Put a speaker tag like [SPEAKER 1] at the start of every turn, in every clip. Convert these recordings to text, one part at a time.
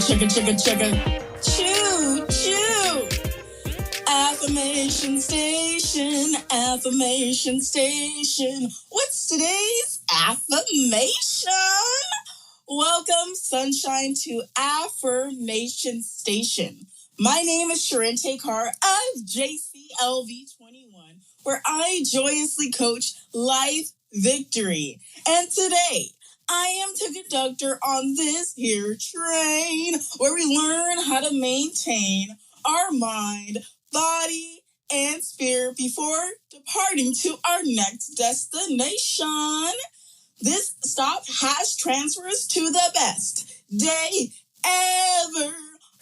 [SPEAKER 1] chugga. Choo, choo. Affirmation Station, Affirmation Station. What's today's affirmation? Welcome, sunshine, to Affirmation Station. My name is Charente Carr of JCLV21, where I joyously coach life victory. And today, I am the conductor on this here train where we learn how to maintain our mind, body, and spirit before departing to our next destination. This stop has transfers to the best day ever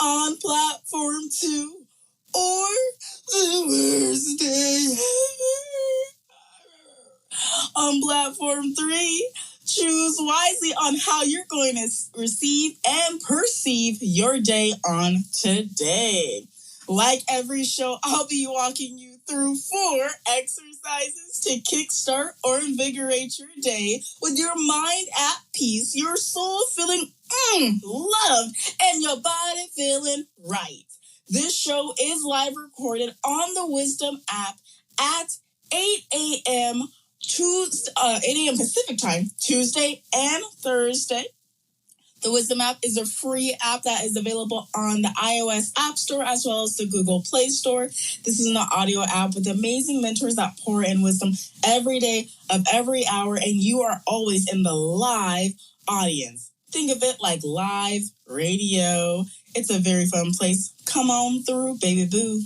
[SPEAKER 1] on platform 2 or the worst day ever on platform 3. Choose wisely on how you're going to receive and perceive your day on today. Like every show, I'll be walking you through 4 exercises to kickstart or invigorate your day with your mind at peace, your soul feeling loved, and your body feeling right. This show is live recorded on the Wisdom app at 8 a.m. 8 a.m. Pacific time, Tuesday and Thursday. The Wisdom app is a free app that is available on the iOS App Store as well as the Google Play Store. This is an audio app with amazing mentors that pour in wisdom every day of every hour, and you are always in the live audience. Think of it like live radio. It's a very fun place. Come on through, baby boo.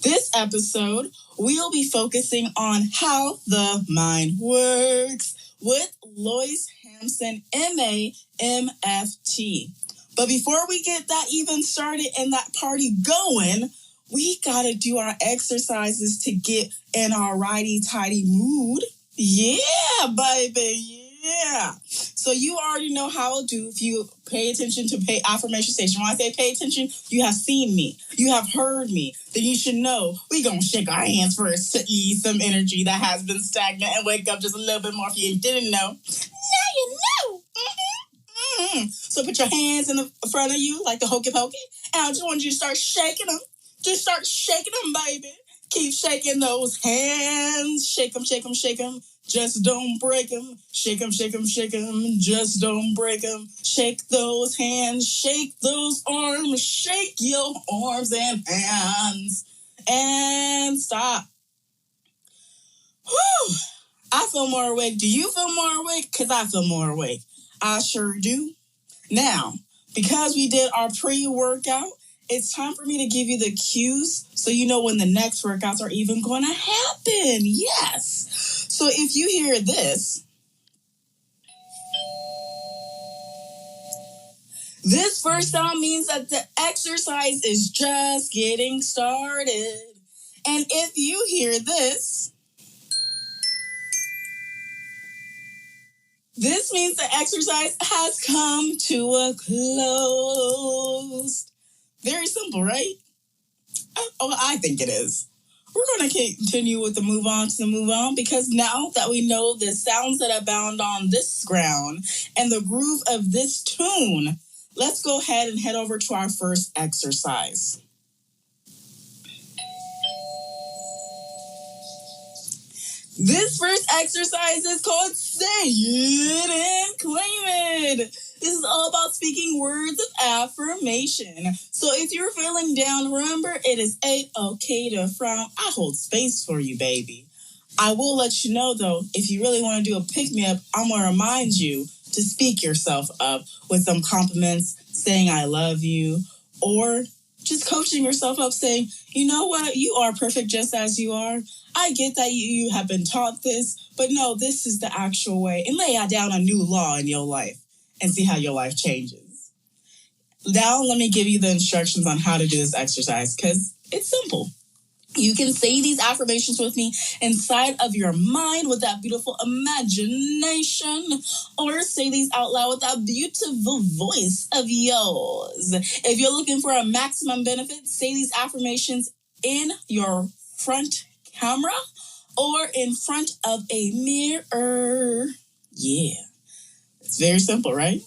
[SPEAKER 1] This episode, we'll be focusing on how the mind works with Loyce Hampson, MA, MFT. But before we get that even started and that party going, we got to do our exercises to get in our righty-tighty mood. Yeah, baby, yeah. So you already know how to do if you pay attention to Affirmation Station. When I say pay attention, you have seen me. You have heard me. Then you should know we're going to shake our hands first to ease some energy that has been stagnant and wake up just a little bit more if you didn't know. Now you know. So put your hands in the front of you like the hokey pokey. And I just want you to start shaking them. Just start shaking them, baby. Keep shaking those hands. Shake them, shake them, shake them. Just don't break them. Shake them, shake them, shake them. Just don't break them. Shake those hands. Shake those arms. Shake your arms and hands. And stop. Whew. I feel more awake. Do you feel more awake? Because I feel more awake. I sure do. Now, because we did our pre-workout, it's time for me to give you the cues so you know when the next workouts are even going to happen. Yes. So if you hear this first sound means that the exercise is just getting started. And if you hear this means the exercise has come to a close. Very simple, right? Oh, I think it is. We're going to continue with the move on because now that we know the sounds that abound on this ground and the groove of this tune, let's go ahead and head over to our first exercise. This first exercise is called Say It and Claim It. This is all about speaking words of affirmation. So if you're feeling down, remember it is A-OK to frown. I hold space for you, baby. I will let you know, though, if you really want to do a pick-me-up, I'm going to remind you to speak yourself up with some compliments, saying I love you, or just coaching yourself up, saying, you know what, you are perfect just as you are. I get that you have been taught this, but no, this is the actual way. And lay down a new law in your life and see how your life changes. Now, let me give you the instructions on how to do this exercise because it's simple. You can say these affirmations with me inside of your mind with that beautiful imagination, or say these out loud with that beautiful voice of yours. If you're looking for a maximum benefit, say these affirmations in your front camera or in front of a mirror. Yeah, it's very simple, right?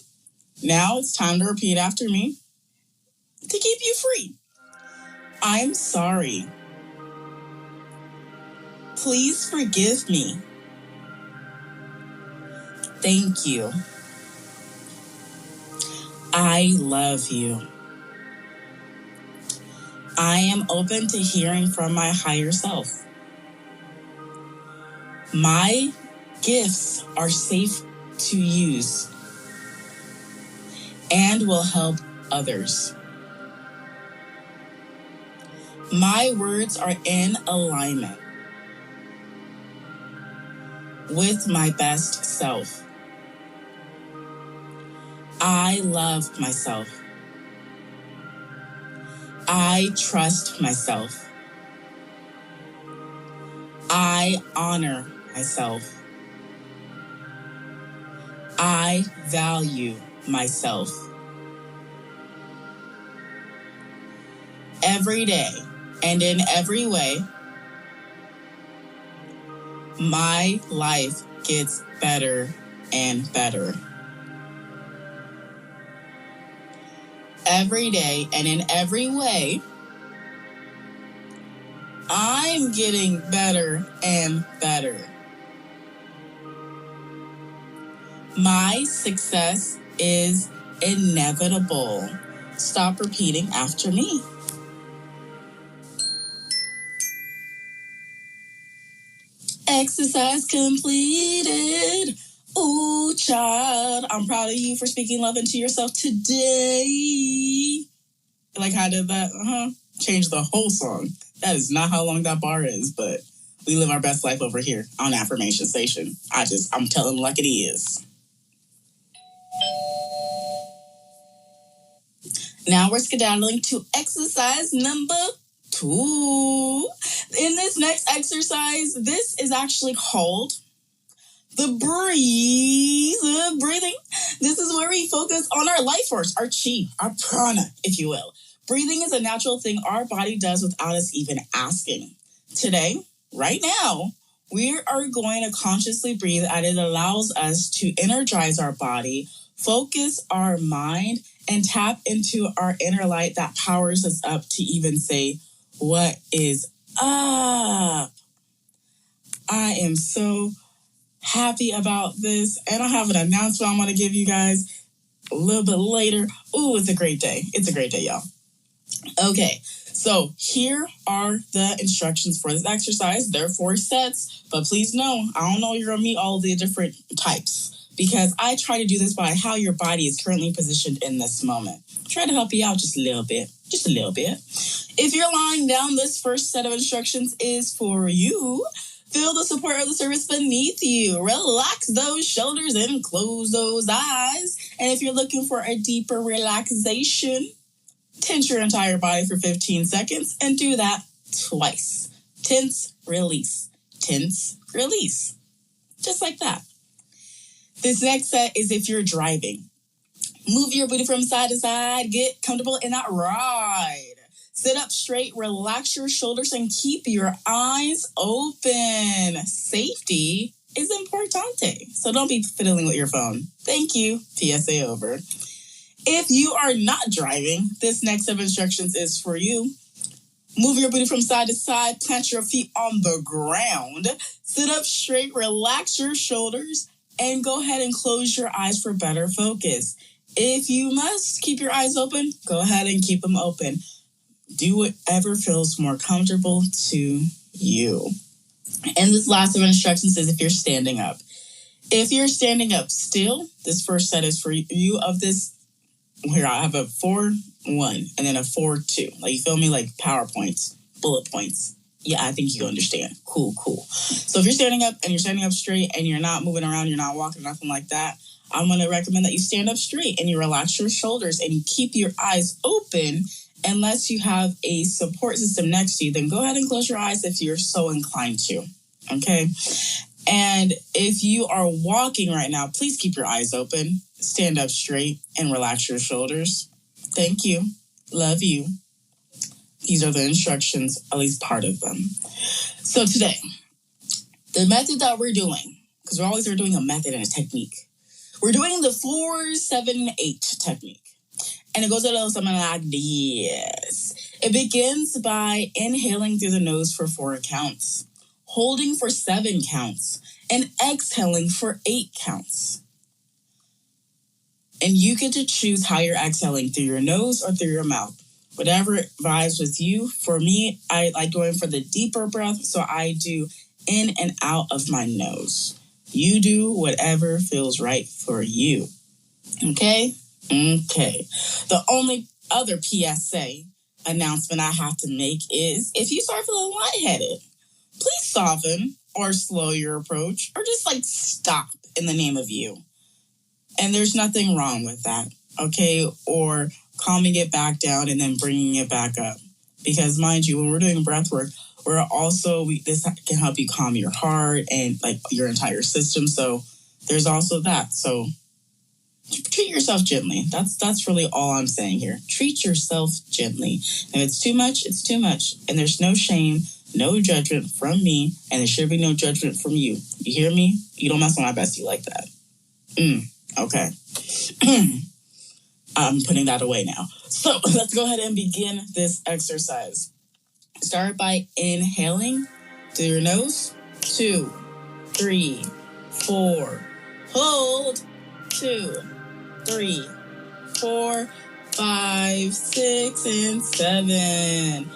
[SPEAKER 1] Now it's time to repeat after me. to keep you free. I'm sorry. Please forgive me. Thank you. I love you. I am open to hearing from my higher self. My gifts are safe to use and will help others. My words are in alignment with my best self. I love myself. I trust myself. I honor myself. I value myself. Every day and in every way, my life gets better and better. Every day and in every way, I'm getting better and better. My success is inevitable. Stop repeating after me. Exercise completed. Ooh, child, I'm proud of you for speaking love into yourself today. Like how I did that? Changed the whole song. That is not how long that bar is, but we live our best life over here on Affirmation Station. I'm telling like it is. Now we're skedaddling to exercise number 2. In this next exercise, this is actually called the breathing. This is where we focus on our life force, our chi, our prana, if you will. Breathing is a natural thing our body does without us even asking. Today, right now, we are going to consciously breathe, and it allows us to energize our body, focus our mind, and tap into our inner light that powers us up to even say, what is up? I am so happy about this, and I have an announcement I'm going to give you guys a little bit later. Ooh, it's a great day. It's a great day, y'all. Okay, so here are the instructions for this exercise. There are 4 sets, but please know, I don't know you're going to meet all the different types because I try to do this by how your body is currently positioned in this moment. Try to help you out just a little bit. If you're lying down, this first set of instructions is for you. Feel the support of the surface beneath you. Relax those shoulders and close those eyes. And if you're looking for a deeper relaxation, tense your entire body for 15 seconds and do that twice. Tense, release. Tense, release. Just like that. This next set is if you're driving. Move your booty from side to side. Get comfortable in that ride. Sit up straight, relax your shoulders, and keep your eyes open. Safety is importante, so don't be fiddling with your phone. Thank you. PSA over. If you are not driving, this next set of instructions is for you. Move your booty from side to side, plant your feet on the ground, sit up straight, relax your shoulders, and go ahead and close your eyes for better focus. If you must keep your eyes open, go ahead and keep them open. Do whatever feels more comfortable to you. And this last set of instructions is if you're standing up. If you're standing up still, this first set is for you of this. Here, I have a 4-1 and then a 4-2. Like, you feel me? Like PowerPoints, bullet points. Yeah, I think you understand. Cool. So if you're standing up and you're standing up straight and you're not moving around, you're not walking, nothing like that, I'm going to recommend that you stand up straight and you relax your shoulders and you keep your eyes open. Unless you have a support system next to you, then go ahead and close your eyes if you're so inclined to. Okay? And if you are walking right now, please keep your eyes open, stand up straight, and relax your shoulders. Thank you. Love you. These are the instructions, at least part of them. So today, the method that we're doing, because we're always doing a method and a technique, we're doing the 4-7-8 technique. And it goes a little something like this. It begins by inhaling through the nose for 4 counts, holding for 7 counts, and exhaling for 8 counts. And you get to choose how you're exhaling, through your nose or through your mouth. Whatever vibes with you. For me, I like going for the deeper breath, so I do in and out of my nose. You do whatever feels right for you. Okay? Okay. The only other PSA announcement I have to make is, if you start feeling lightheaded, please soften or slow your approach, or just stop in the name of you. And there's nothing wrong with that, okay? Or calming it back down and then bringing it back up. Because mind you, when we're doing breath work, this can help you calm your heart and your entire system. So there's also that. So treat yourself gently. That's really all I'm saying here. Treat yourself gently. If it's too much, it's too much. And there's no shame, no judgment from me, and there should be no judgment from you. You hear me? You don't mess with my bestie like that. Okay. I'm putting that away now. So let's go ahead and begin this exercise. Start by inhaling through your nose. 2, 3, 4. Hold. 2, 3, 4, 5, 6, and 7.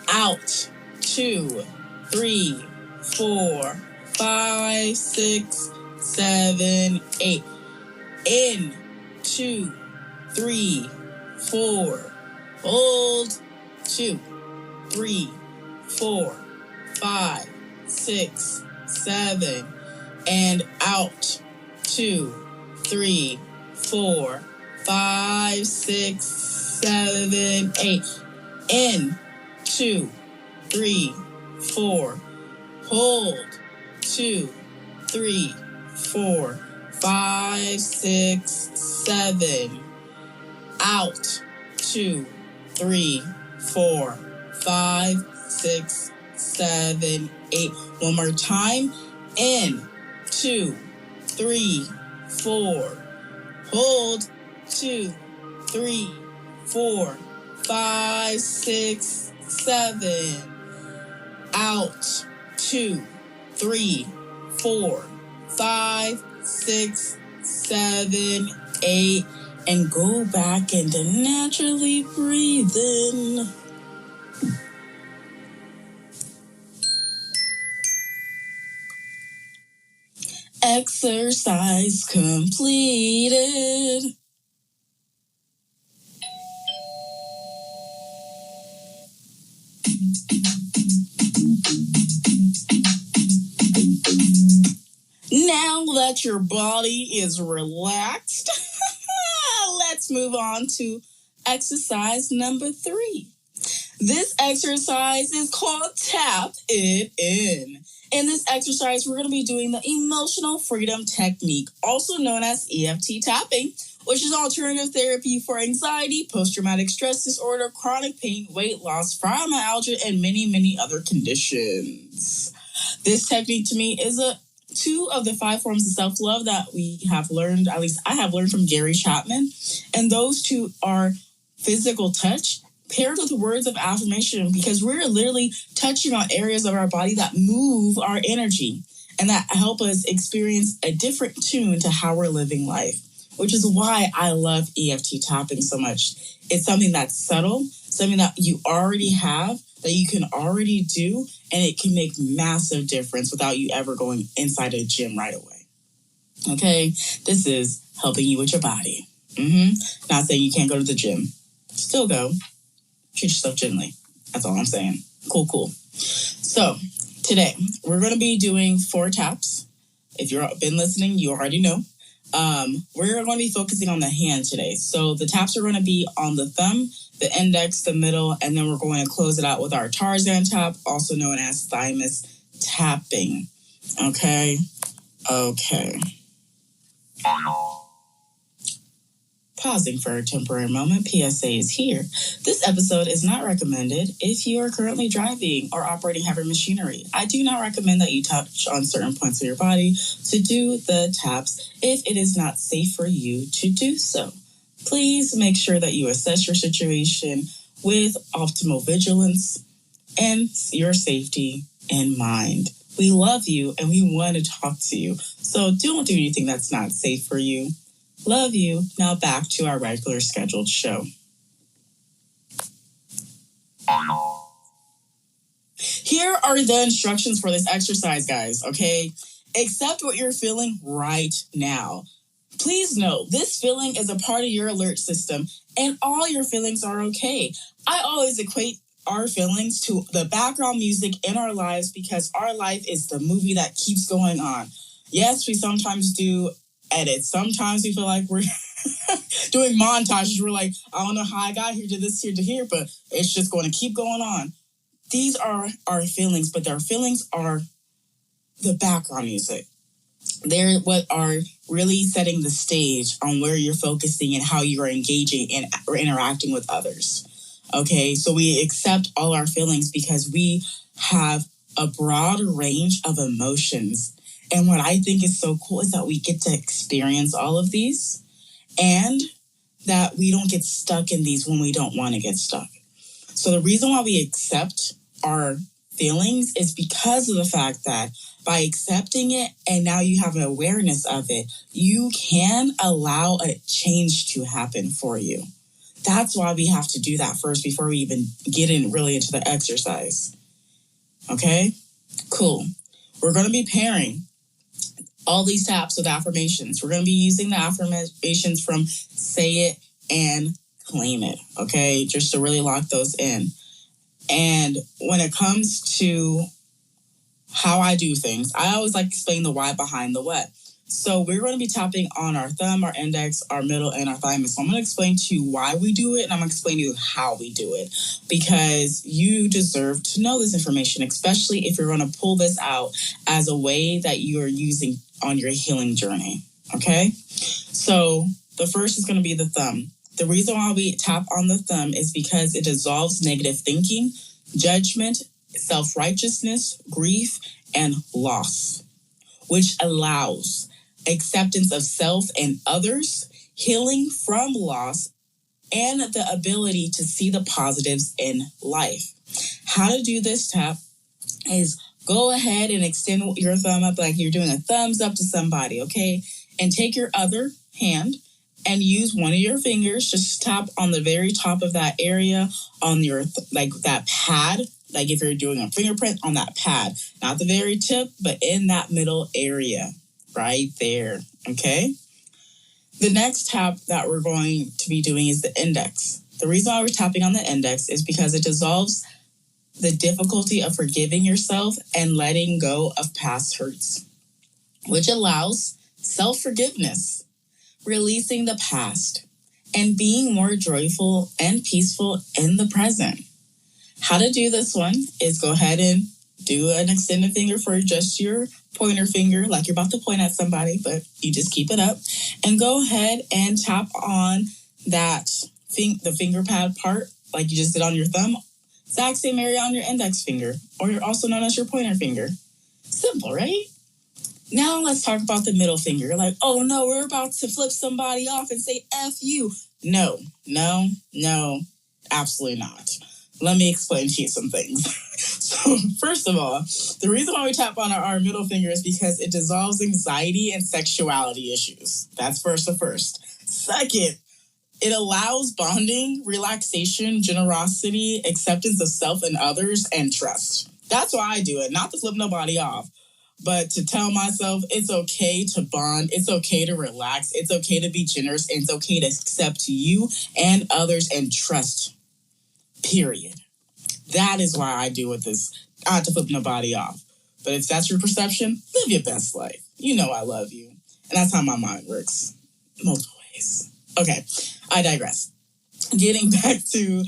[SPEAKER 1] Out. 2, 3, 4, 5, 6, 7, 8. In. 2, 3, 4. Hold. 2, 3, 4, 5, 6, 7. And out. 2, 3, 4, 5, 6, 7, 8. In. 2, 3, 4. Hold. 2, 3, 4, 5, 6, 7. Out. 2, 3, 4, 5, 6, 7, 8. One more time. In. 2, 3, 4. Hold. 2, 3, 4, 5, 6, 7. Out. 2, 3, 4, 5, 6, 7, 8. And go back into naturally breathing. Exercise completed. Now that your body is relaxed, let's move on to exercise number 3. This exercise is called Tap It In. In this exercise, we're going to be doing the emotional freedom technique, also known as EFT tapping, which is alternative therapy for anxiety, post-traumatic stress disorder, chronic pain, weight loss, fibromyalgia, and many, many other conditions. This technique to me is 2 of the 5 forms of self-love that we have learned, at least I have learned from Gary Chapman. And those 2 are physical touch paired with words of affirmation, because we're literally touching on areas of our body that move our energy and that help us experience a different tune to how we're living life, which is why I love EFT tapping so much. It's something that's subtle, something that you already have, that you can already do, and it can make massive difference without you ever going inside a gym right away. Okay? This is helping you with your body. Not saying you can't go to the gym. Still go. Treat yourself gently. That's all I'm saying. Cool. So, today, we're going to be doing 4 taps. If you've been listening, you already know. We're going to be focusing on the hand today. So, the taps are going to be on the thumb, the index, the middle, and then we're going to close it out with our Tarzan tap, also known as thymus tapping. Okay. Pausing for a temporary moment, PSA is here. This episode is not recommended if you are currently driving or operating heavy machinery. I do not recommend that you touch on certain points of your body to do the taps if it is not safe for you to do so. Please make sure that you assess your situation with optimal vigilance and your safety in mind. We love you and we want to talk to you. So don't do anything that's not safe for you. Love you. Now back to our regular scheduled show. Here are the instructions for this exercise, guys, okay? Accept what you're feeling right now. Please note, this feeling is a part of your alert system, and all your feelings are okay. I always equate our feelings to the background music in our lives because our life is the movie that keeps going on. Yes, we sometimes do edits. Sometimes we feel like we're doing montages. We're like, I don't know how I got here to this, here to here, but it's just going to keep going on. These are our feelings, but their feelings are the background music. They're what are really setting the stage on where you're focusing and how you are engaging and or interacting with others. Okay, so we accept all our feelings because we have a broad range of emotions. And what I think is so cool is that we get to experience all of these and that we don't get stuck in these when we don't want to get stuck. So the reason why we accept our feelings is because of the fact that by accepting it and now you have an awareness of it, you can allow a change to happen for you. That's why we have to do that first before we even get in really into the exercise. Okay? Cool. We're going to be pairing all these taps with affirmations. We're going to be using the affirmations from Say It and Claim It. Okay? Just to really lock those in. And when it comes to how I do things, I always like to explain the why behind the what. So we're going to be tapping on our thumb, our index, our middle, and our thymus. So I'm going to explain to you why we do it, and I'm going to explain to you how we do it, because you deserve to know this information, especially if you're going to pull this out as a way that you are using on your healing journey, okay? So the first is going to be the thumb. The reason why we tap on the thumb is because it dissolves negative thinking, judgment, self-righteousness, grief, and loss, which allows acceptance of self and others, healing from loss, and the ability to see the positives in life. How to do this tap is go ahead and extend your thumb up like you're doing a thumbs up to somebody, okay? And take your other hand and use one of your fingers. Just tap on the very top of that area on your, like that pad. Like if you're doing a fingerprint on that pad, not the very tip, but in that middle area right there, okay? The next tap that we're going to be doing is the index. The reason why we're tapping on the index is because it dissolves the difficulty of forgiving yourself and letting go of past hurts, which allows self-forgiveness, releasing the past, and being more joyful and peaceful in the present. How to do this one is go ahead and do an extended finger for just your pointer finger, like you're about to point at somebody, but you just keep it up. And go ahead and tap on that the finger pad part, like you just did on your thumb. Exact same area on your index finger, or you're also known as your pointer finger. Simple, right? Now let's talk about the middle finger. You're like, oh no, we're about to flip somebody off and say F you. No, absolutely not. Let me explain to you some things. So first of all, the reason why we tap on our middle finger is because it dissolves anxiety and sexuality issues. That's first. Second, it allows bonding, relaxation, generosity, acceptance of self and others, and trust. That's why I do it, not to flip nobody off, but to tell myself it's okay to bond, it's okay to relax, it's okay to be generous, and it's okay to accept you and others and trust. Period. That is why I do with this. Not to flip nobody off. But if that's your perception, live your best life. You know I love you. And that's how my mind works. Multiple ways. Okay, I digress. Getting back to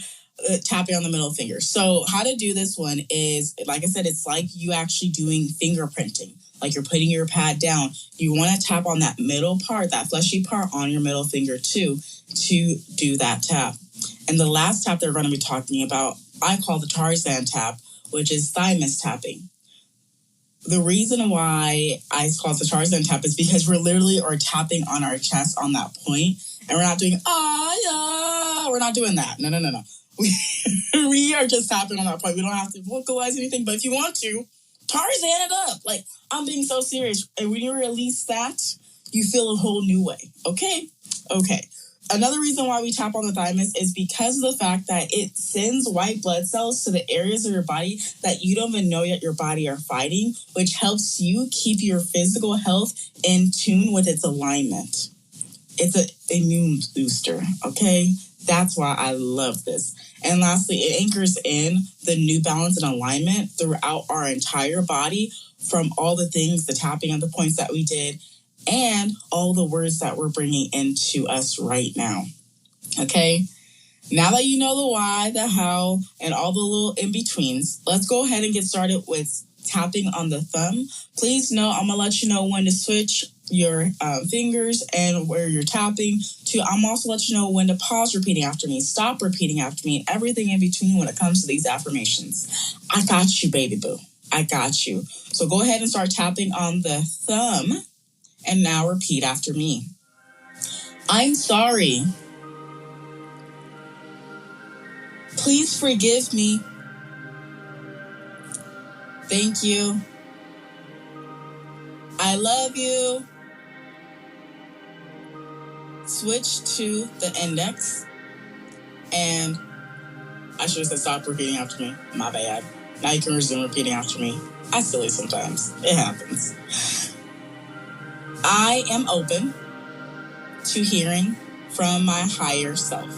[SPEAKER 1] tapping on the middle finger. So how to do this one is, like I said, it's like you actually doing fingerprinting. Like you're putting your pad down. You want to tap on that middle part, that fleshy part on your middle finger too, to do that tap. And the last tap that we're going to be talking about, I call the Tarzan tap, which is thymus tapping. The reason why I call it the Tarzan tap is because we're literally tapping on our chest on that point. And we're not doing, yeah. We're not doing that. No. We are just tapping on that point. We don't have to vocalize anything, but if you want to, Tarzan it up. Like, I'm being so serious. And when you release that, you feel a whole new way. Okay. Another reason why we tap on the thymus is because of the fact that it sends white blood cells to the areas of your body that you don't even know yet your body are fighting, which helps you keep your physical health in tune with its alignment. It's an immune booster, okay? That's why I love this. And lastly, it anchors in the new balance and alignment throughout our entire body from all the things, the tapping of the points that we did, and all the words that we're bringing into us right now. Okay? Now that you know the why, the how, and all the little in-betweens, let's go ahead and get started with tapping on the thumb. Please know I'm going to let you know when to switch your fingers and where you're tapping to. I'm also let you know when to pause repeating after me, stop repeating after me, and everything in between when it comes to these affirmations. I got you, baby boo. I got you. So go ahead and start tapping on the thumb. And now repeat after me. I'm sorry. Please forgive me. Thank you. I love you. Switch to the index. And I should have said stop repeating after me. My bad. Now you can resume repeating after me. I silly sometimes. It happens. I am open to hearing from my higher self.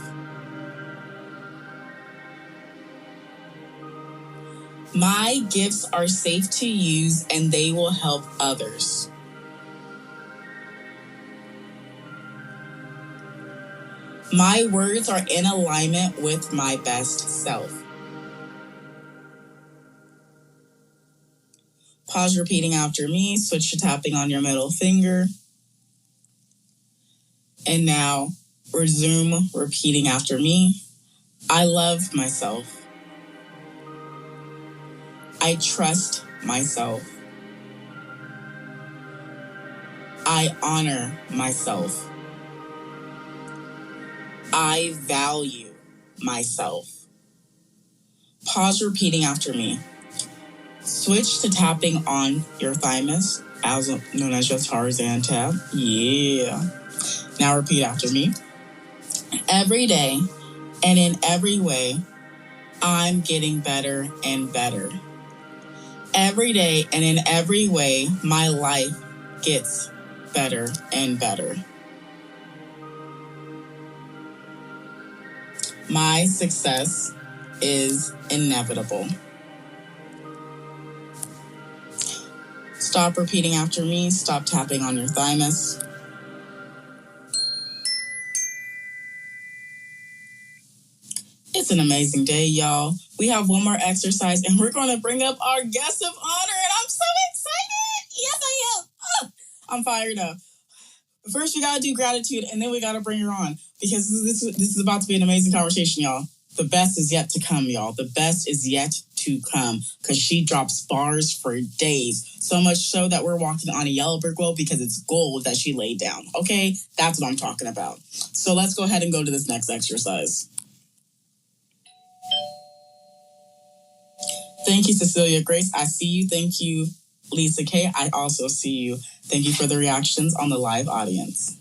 [SPEAKER 1] My gifts are safe to use and they will help others. My words are in alignment with my best self. Pause repeating after me. Switch to tapping on your middle finger. And now resume repeating after me. I love myself. I trust myself. I honor myself. I value myself. Pause repeating after me. Switch to tapping on your thymus, also known as your Tarzan tap. Yeah. Now repeat after me. Every day and in every way, I'm getting better and better. Every day and in every way, my life gets better and better. My success is inevitable. Stop repeating after me. Stop tapping on your thymus. It's an amazing day, y'all. We have one more exercise, and we're going to bring up our guest of honor, and I'm so excited. Yes, I am. I'm fired up. First, we got to do gratitude, and then we got to bring her on, because this is about to be an amazing conversation, y'all. The best is yet to come, y'all. The best is yet to come, because she drops bars for days. So much so that we're walking on a yellow brick road because it's gold that she laid down. Okay? That's what I'm talking about. So let's go ahead and go to this next exercise. Thank you, Cecilia Grace. I see you. Thank you, Lisa K. I also see you. Thank you for the reactions on the live audience.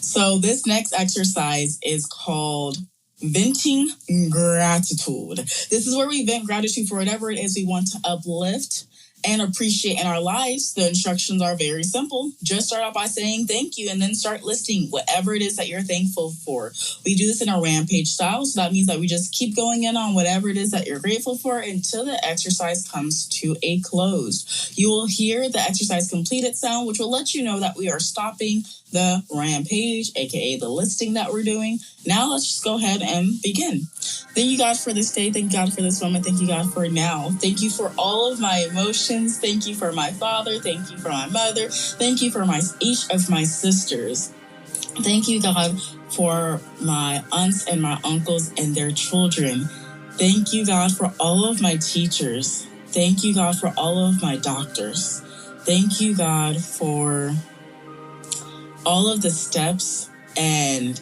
[SPEAKER 1] So this next exercise is called venting gratitude. This is where we vent gratitude for whatever it is we want to uplift and appreciate in our lives. The instructions are very simple. Just start out by saying thank you and then start listing whatever it is that you're thankful for. We do this in a rampage style, so that means that we just keep going in on whatever it is that you're grateful for until the exercise comes to a close. You will hear the exercise completed sound, which will let you know that we are stopping the rampage, aka the listing that we're doing. Now let's just go ahead and begin. Thank you, God, for this day. Thank you, God, for this moment. Thank you, God, for now. Thank you for all of my emotions. Thank you for my father. Thank you for my mother. Thank you for each of my sisters. Thank you, God, for my aunts and my uncles and their children. Thank you, God, for all of my teachers. Thank you, God, for all of my doctors. Thank you, God, for all of the steps and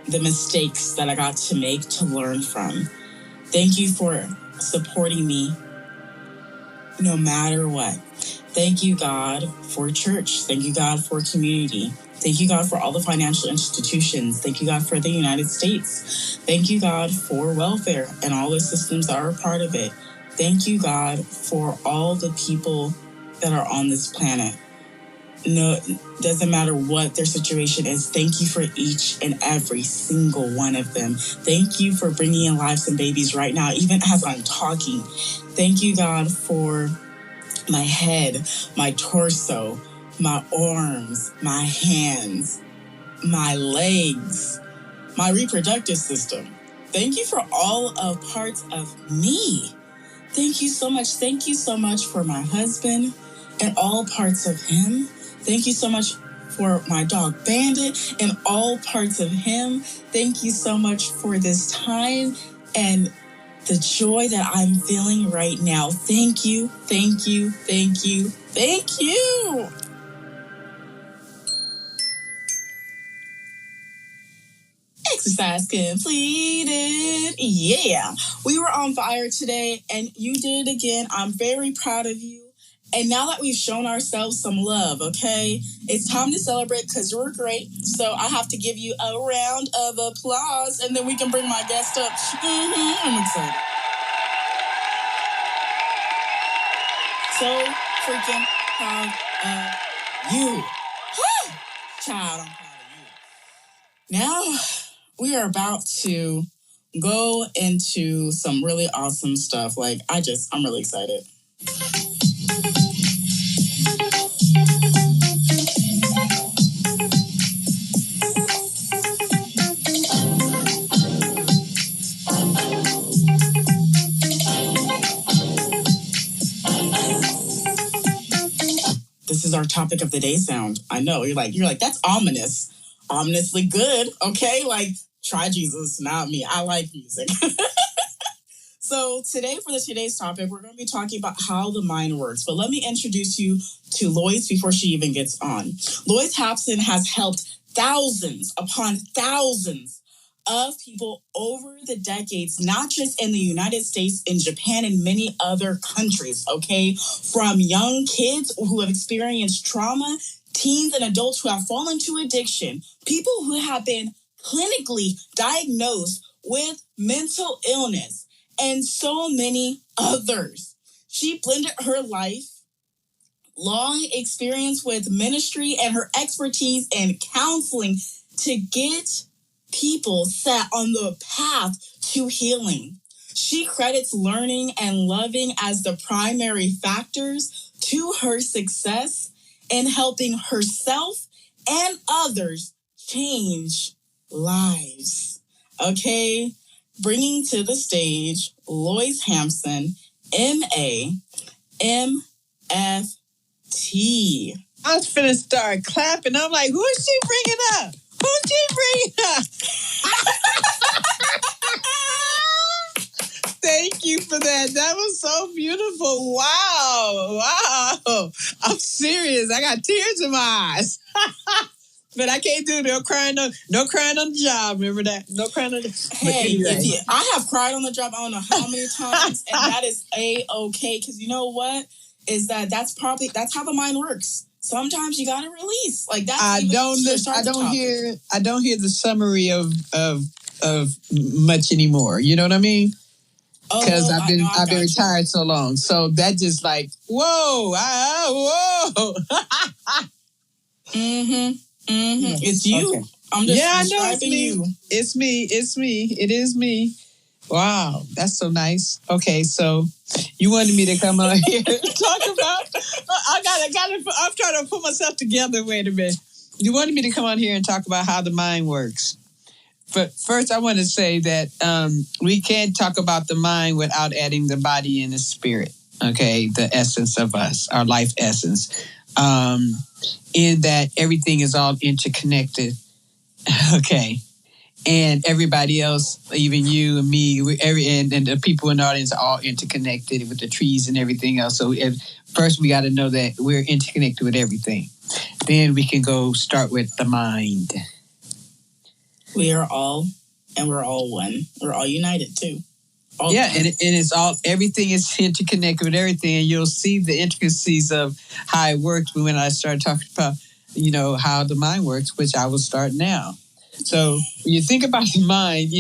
[SPEAKER 1] the mistakes that I got to make to learn from. Thank you for supporting me no matter what. Thank you, God, for church. Thank you, God, for community. Thank you, God, for all the financial institutions. Thank you, God, for the United States. Thank you, God, for welfare and all the systems that are a part of it. Thank you, God, for all the people that are on this planet. No, doesn't matter what their situation is. Thank you for each and every single one of them. Thank you for bringing in live some babies right now, even as I'm talking. Thank you, God, for my head, my torso, my arms, my hands, my legs, my reproductive system. Thank you for all of parts of me. Thank you so much. Thank you so much for my husband and all parts of him. Thank you so much for my dog Bandit and all parts of him. Thank you so much for this time and the joy that I'm feeling right now. Thank you, thank you, thank you, thank you. Exercise completed. Yeah, we were on fire today and you did it again. I'm very proud of you. And now that we've shown ourselves some love, okay, it's time to celebrate because you're great. So I have to give you a round of applause and then we can bring my guest up. I'm excited. So freaking proud of you. Child, I'm proud of you. Now we are about to go into some really awesome stuff. Like, I'm really excited. This is our topic of the day sound. I know, you're like, that's ominous. Ominously good, okay? Like, try Jesus, not me. I like music. So today, for today's topic, we're going to be talking about how the mind works. But let me introduce you to Loyce before she even gets on. Loyce Hampson has helped thousands upon thousands of people over the decades, not just in the United States, in Japan, and many other countries, okay? From young kids who have experienced trauma, teens and adults who have fallen into addiction, people who have been clinically diagnosed with mental illness, and so many others. She blended her life, long experience with ministry, and her expertise in counseling to get people set on the path to healing. She credits learning and loving as the primary factors to her success in helping herself and others change lives. Okay? Bringing to the stage Loyce Hampson, M.A., M.F.T.
[SPEAKER 2] I was finna start clapping. I'm like, who's she bringing up? Who's she bringing up? Thank you for that. That was so beautiful. Wow. I'm serious. I got tears in my eyes. But I can't do no crying on the job. Remember that? No crying on the job.
[SPEAKER 1] Hey, anyway. I have cried on the job I don't know how many times, and that is A-okay. Because you know what? Is that's how the mind works. Sometimes you gotta release. Like that's
[SPEAKER 2] I don't hear the summary of much anymore. You know what I mean? Because I've been retired so long. So that just like whoa.
[SPEAKER 1] It's you. Okay. I'm just describing you.
[SPEAKER 2] It's me. It is me. Wow, that's so nice. Okay, so you wanted me to come on here and talk about. I'm trying to put myself together. Wait a minute. You wanted me to come on here and talk about how the mind works. But first, I want to say that we can't talk about the mind without adding the body and the spirit. Okay, the essence of us, our life essence. In that everything is all interconnected. Okay. And everybody else, even you and me, and the people in the audience are all interconnected with the trees and everything else. So first we got to know that we're interconnected with everything. Then we can go start with the mind.
[SPEAKER 1] We are all, and we're all one. We're all united too.
[SPEAKER 2] Everything is interconnected with everything, and you'll see the intricacies of how it works when I start talking about, how the mind works, which I will start now. So when you think about the mind,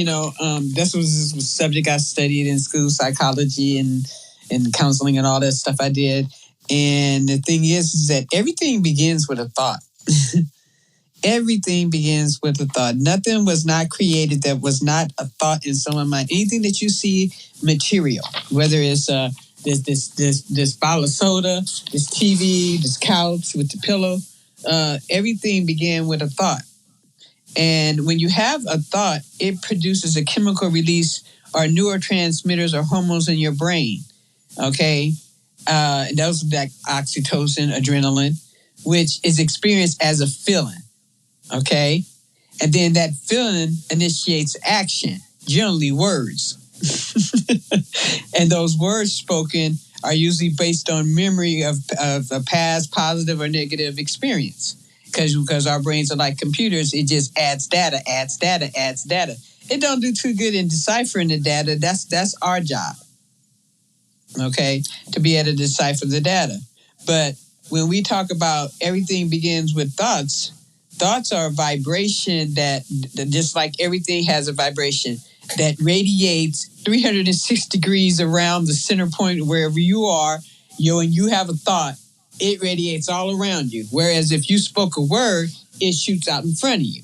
[SPEAKER 2] this was a subject I studied in school, psychology and counseling and all that stuff I did. And the thing is that everything begins with a thought. Everything begins with a thought. Nothing was not created that was not a thought in someone's mind. Anything that you see material, whether it's this bottle of soda, this TV, this couch with the pillow, everything began with a thought. And when you have a thought, it produces a chemical release or neurotransmitters or hormones in your brain. Okay? Those are like oxytocin, adrenaline, which is experienced as a feeling. Okay? And then that feeling initiates action, generally words. And those words spoken are usually based on memory of a past positive or negative experience. Because our brains are like computers, it just adds data. It don't do too good in deciphering the data. That's our job. Okay? To be able to decipher the data. But when we talk about everything begins with thoughts are a vibration that just like everything has a vibration that radiates 306 degrees around the center point wherever you are. When you have a thought, it radiates all around you. Whereas if you spoke a word, it shoots out in front of you.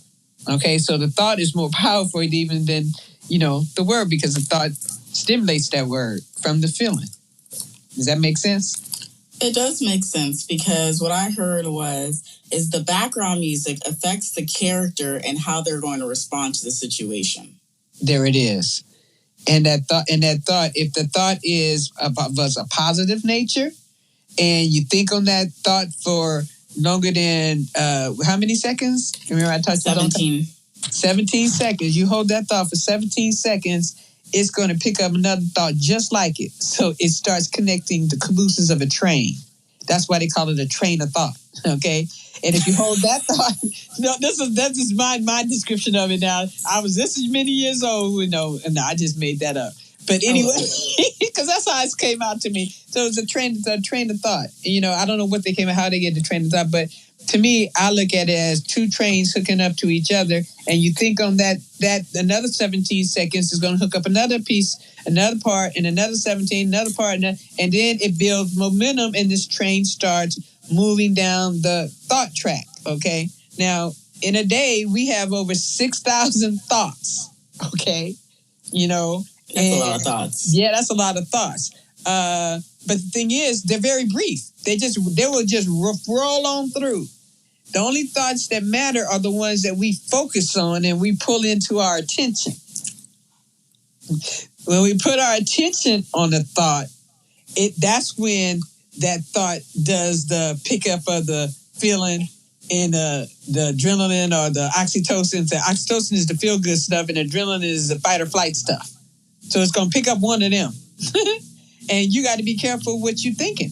[SPEAKER 2] Okay, so the thought is more powerful even than, the word, because the thought stimulates that word from the feeling. Does that make sense?
[SPEAKER 1] It does make sense, because what I heard is the background music affects the character and how they're going to respond to the situation.
[SPEAKER 2] There it is. And that thought, if the thought was a positive nature, and you think on that thought for longer than how many seconds? Remember I touched
[SPEAKER 1] 17.
[SPEAKER 2] 17 seconds. You hold that thought for 17 seconds, it's going to pick up another thought just like it. So it starts connecting the cabooses of a train. That's why they call it a train of thought. Okay? And if you hold that thought, that's just my description of it now. This is many years old, and I just made that up. But anyway, because that's how it came out to me. So it's a train of thought. I don't know what they came out, how they get the train of thought, but to me, I look at it as two trains hooking up to each other, and you think on that another 17 seconds is going to hook up another piece, another part, and another 17, another part, and then it builds momentum, and this train starts moving down the thought track. Okay, now in a day we have over 6,000 thoughts. Okay,
[SPEAKER 1] That's a lot of thoughts.
[SPEAKER 2] Yeah, that's a lot of thoughts. But the thing is, they're very brief. They will just roll on through. The only thoughts that matter are the ones that we focus on and we pull into our attention. When we put our attention on a thought, that's when that thought does the pickup of the feeling and the adrenaline or the oxytocin. The oxytocin is the feel-good stuff, and adrenaline is the fight or flight stuff. So it's going to pick up one of them. And you got to be careful what you're thinking.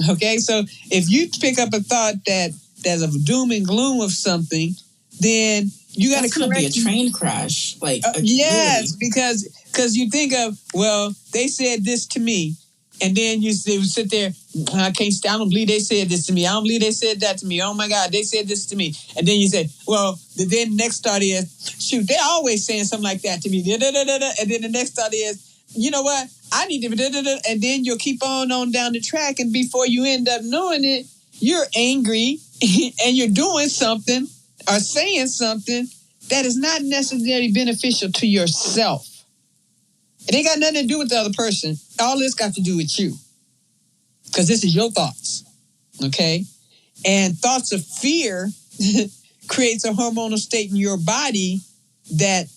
[SPEAKER 2] Okay? So if you pick up a thought that there's a doom and gloom of something, then you got to correct.
[SPEAKER 1] That's going to be a train crash.
[SPEAKER 2] Yes, really. because you think of, well, they said this to me. And then they would sit there, I don't believe they said this to me. I don't believe they said that to me. Oh my God, they said this to me. And then you say, well, then the next thought is, shoot, they're always saying something like that to me. And then the next thought is, you know what? I need to, and then you'll keep on down the track. And before you end up knowing it, you're angry and you're doing something or saying something that is not necessarily beneficial to yourself. It ain't got nothing to do with the other person. All this got to do with you. Because this is your thoughts. Okay? And thoughts of fear creates a hormonal state in your body that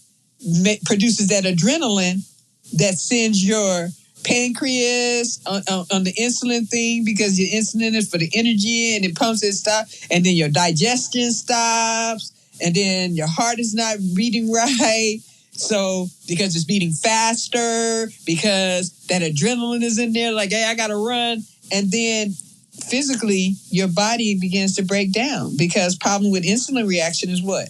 [SPEAKER 2] produces that adrenaline that sends your pancreas on the insulin thing, because your insulin is for the energy and it pumps and stops. And then your digestion stops. And then your heart is not beating right. So, because it's beating faster, because that adrenaline is in there, like, hey, I got to run. And then physically, your body begins to break down, because problem with insulin reaction is what?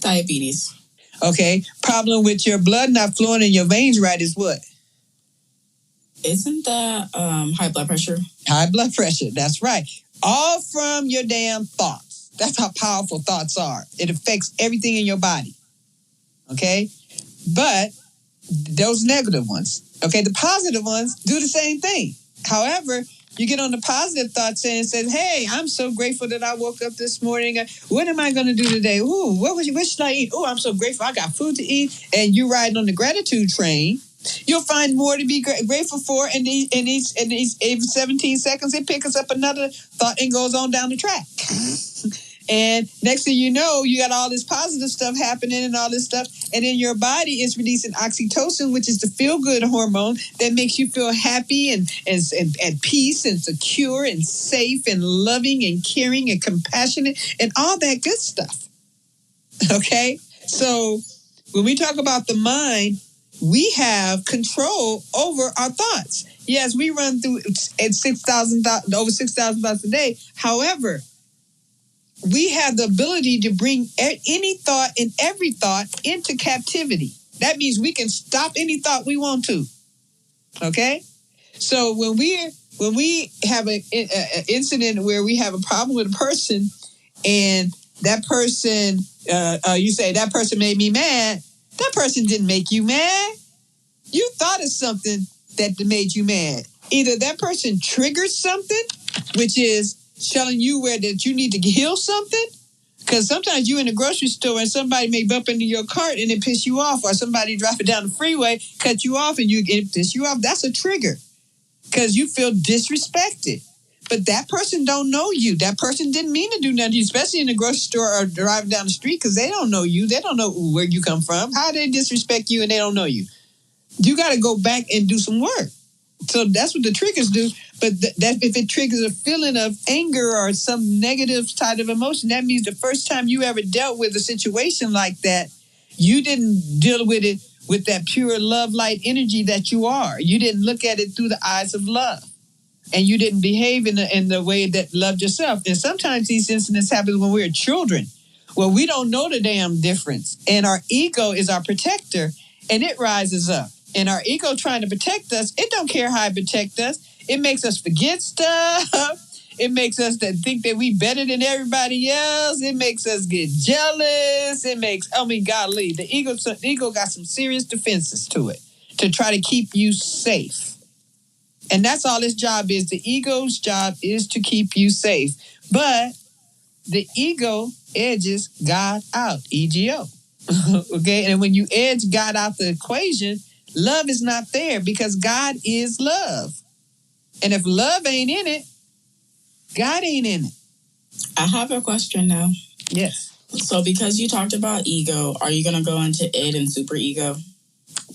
[SPEAKER 1] Diabetes.
[SPEAKER 2] Okay. Problem with your blood not flowing in your veins right is what?
[SPEAKER 1] Isn't that high blood pressure?
[SPEAKER 2] High blood pressure. That's right. All from your damn thoughts. That's how powerful thoughts are. It affects everything in your body. Okay? But those negative ones. Okay? The positive ones do the same thing. However, you get on the positive thoughts and say, hey, I'm so grateful that I woke up this morning. What am I going to do today? Ooh, what should I eat? Oh, I'm so grateful. I got food to eat. And you riding on the gratitude train. You'll find more to be grateful for. And each 17 seconds, it picks up another thought and goes on down the track. And next thing you know, you got all this positive stuff happening and all this stuff. And then your body is releasing oxytocin, which is the feel-good hormone that makes you feel happy and at peace and secure and safe and loving and caring and compassionate and all that good stuff. Okay? So when we talk about the mind, we have control over our thoughts. Yes, we run through at over 6,000 thoughts a day. However, we have the ability to bring any thought and every thought into captivity. That means we can stop any thought we want to. Okay? So when we have an incident where we have a problem with a person and that person, you say, that person made me mad, that person didn't make you mad. You thought of something that made you mad. Either that person triggered something, which is telling you that you need to heal something. Because sometimes you in the grocery store and somebody may bump into your cart and it piss you off, or somebody driving down the freeway, cut you off and it piss you off. That's a trigger because you feel disrespected. But that person don't know you. That person didn't mean to do nothing to you, especially in the grocery store or driving down the street, because they don't know you. They don't know where you come from. How they disrespect you and they don't know you? You got to go back and do some work. So that's what the triggers do. But that if it triggers a feeling of anger or some negative side of emotion, that means the first time you ever dealt with a situation like that, you didn't deal with it with that pure love, light energy that you are. You didn't look at it through the eyes of love. And you didn't behave in the way that loved yourself. And sometimes these incidents happen when we're children. Well, we don't know the damn difference. And our ego is our protector, and it rises up. And our ego trying to protect us, it don't care how it protects us. It makes us forget stuff. It makes us think that we better than everybody else. It makes us get jealous. Golly, the ego got some serious defenses to it to try to keep you safe. And that's all its job is. The ego's job is to keep you safe. But the ego edges God out, EGO. Okay? And when you edge God out the equation, love is not there because God is love. And if love ain't in it, God ain't in it.
[SPEAKER 1] I have a question now.
[SPEAKER 2] Yes.
[SPEAKER 1] So because you talked about ego, are you going to go into id and superego?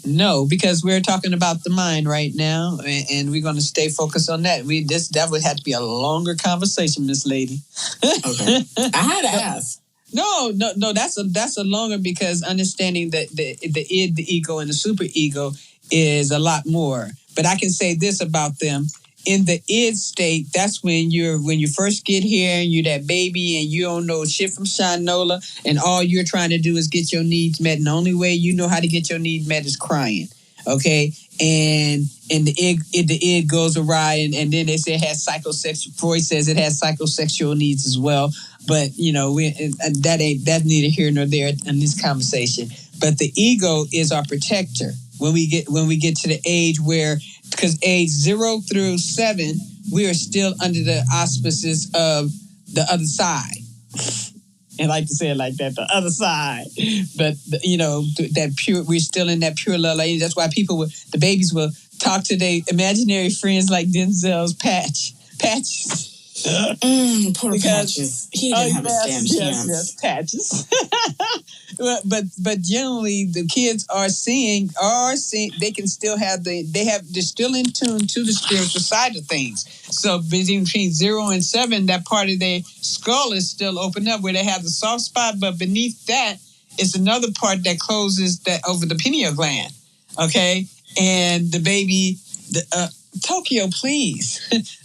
[SPEAKER 2] No, because we're talking about the mind right now, and we're going to stay focused on that. That would have to be a longer conversation, Miss Lady.
[SPEAKER 1] Okay. I had to ask.
[SPEAKER 2] No. That's a longer, because understanding that the id, the ego, and the superego is a lot more. But I can say this about them. In the id state, that's when you first get here and you're that baby and you don't know shit from shinola, and all you're trying to do is get your needs met. And the only way you know how to get your needs met is crying. Okay? And the id goes awry, and then they say it has psychosexual. Freud says it has psychosexual needs as well. But that's neither here nor there in this conversation. But the ego is our protector. When we get to the age where, because age 0 through 7, we are still under the auspices of the other side. And I like to say it like that, the other side. But that pure, we're still in that pure love. That's why the babies will talk to their imaginary friends like Denzel's Patches.
[SPEAKER 1] Poor Patches. He didn't have a damn chance.
[SPEAKER 2] Yes, Patches. but generally the kids are seeing they can still have they're still in tune to the spiritual side of things. So between 0 and 7, that part of their skull is still open up where they have the soft spot, but beneath that is another part that closes that over the pineal gland. Okay? And the baby, Tokyo, please.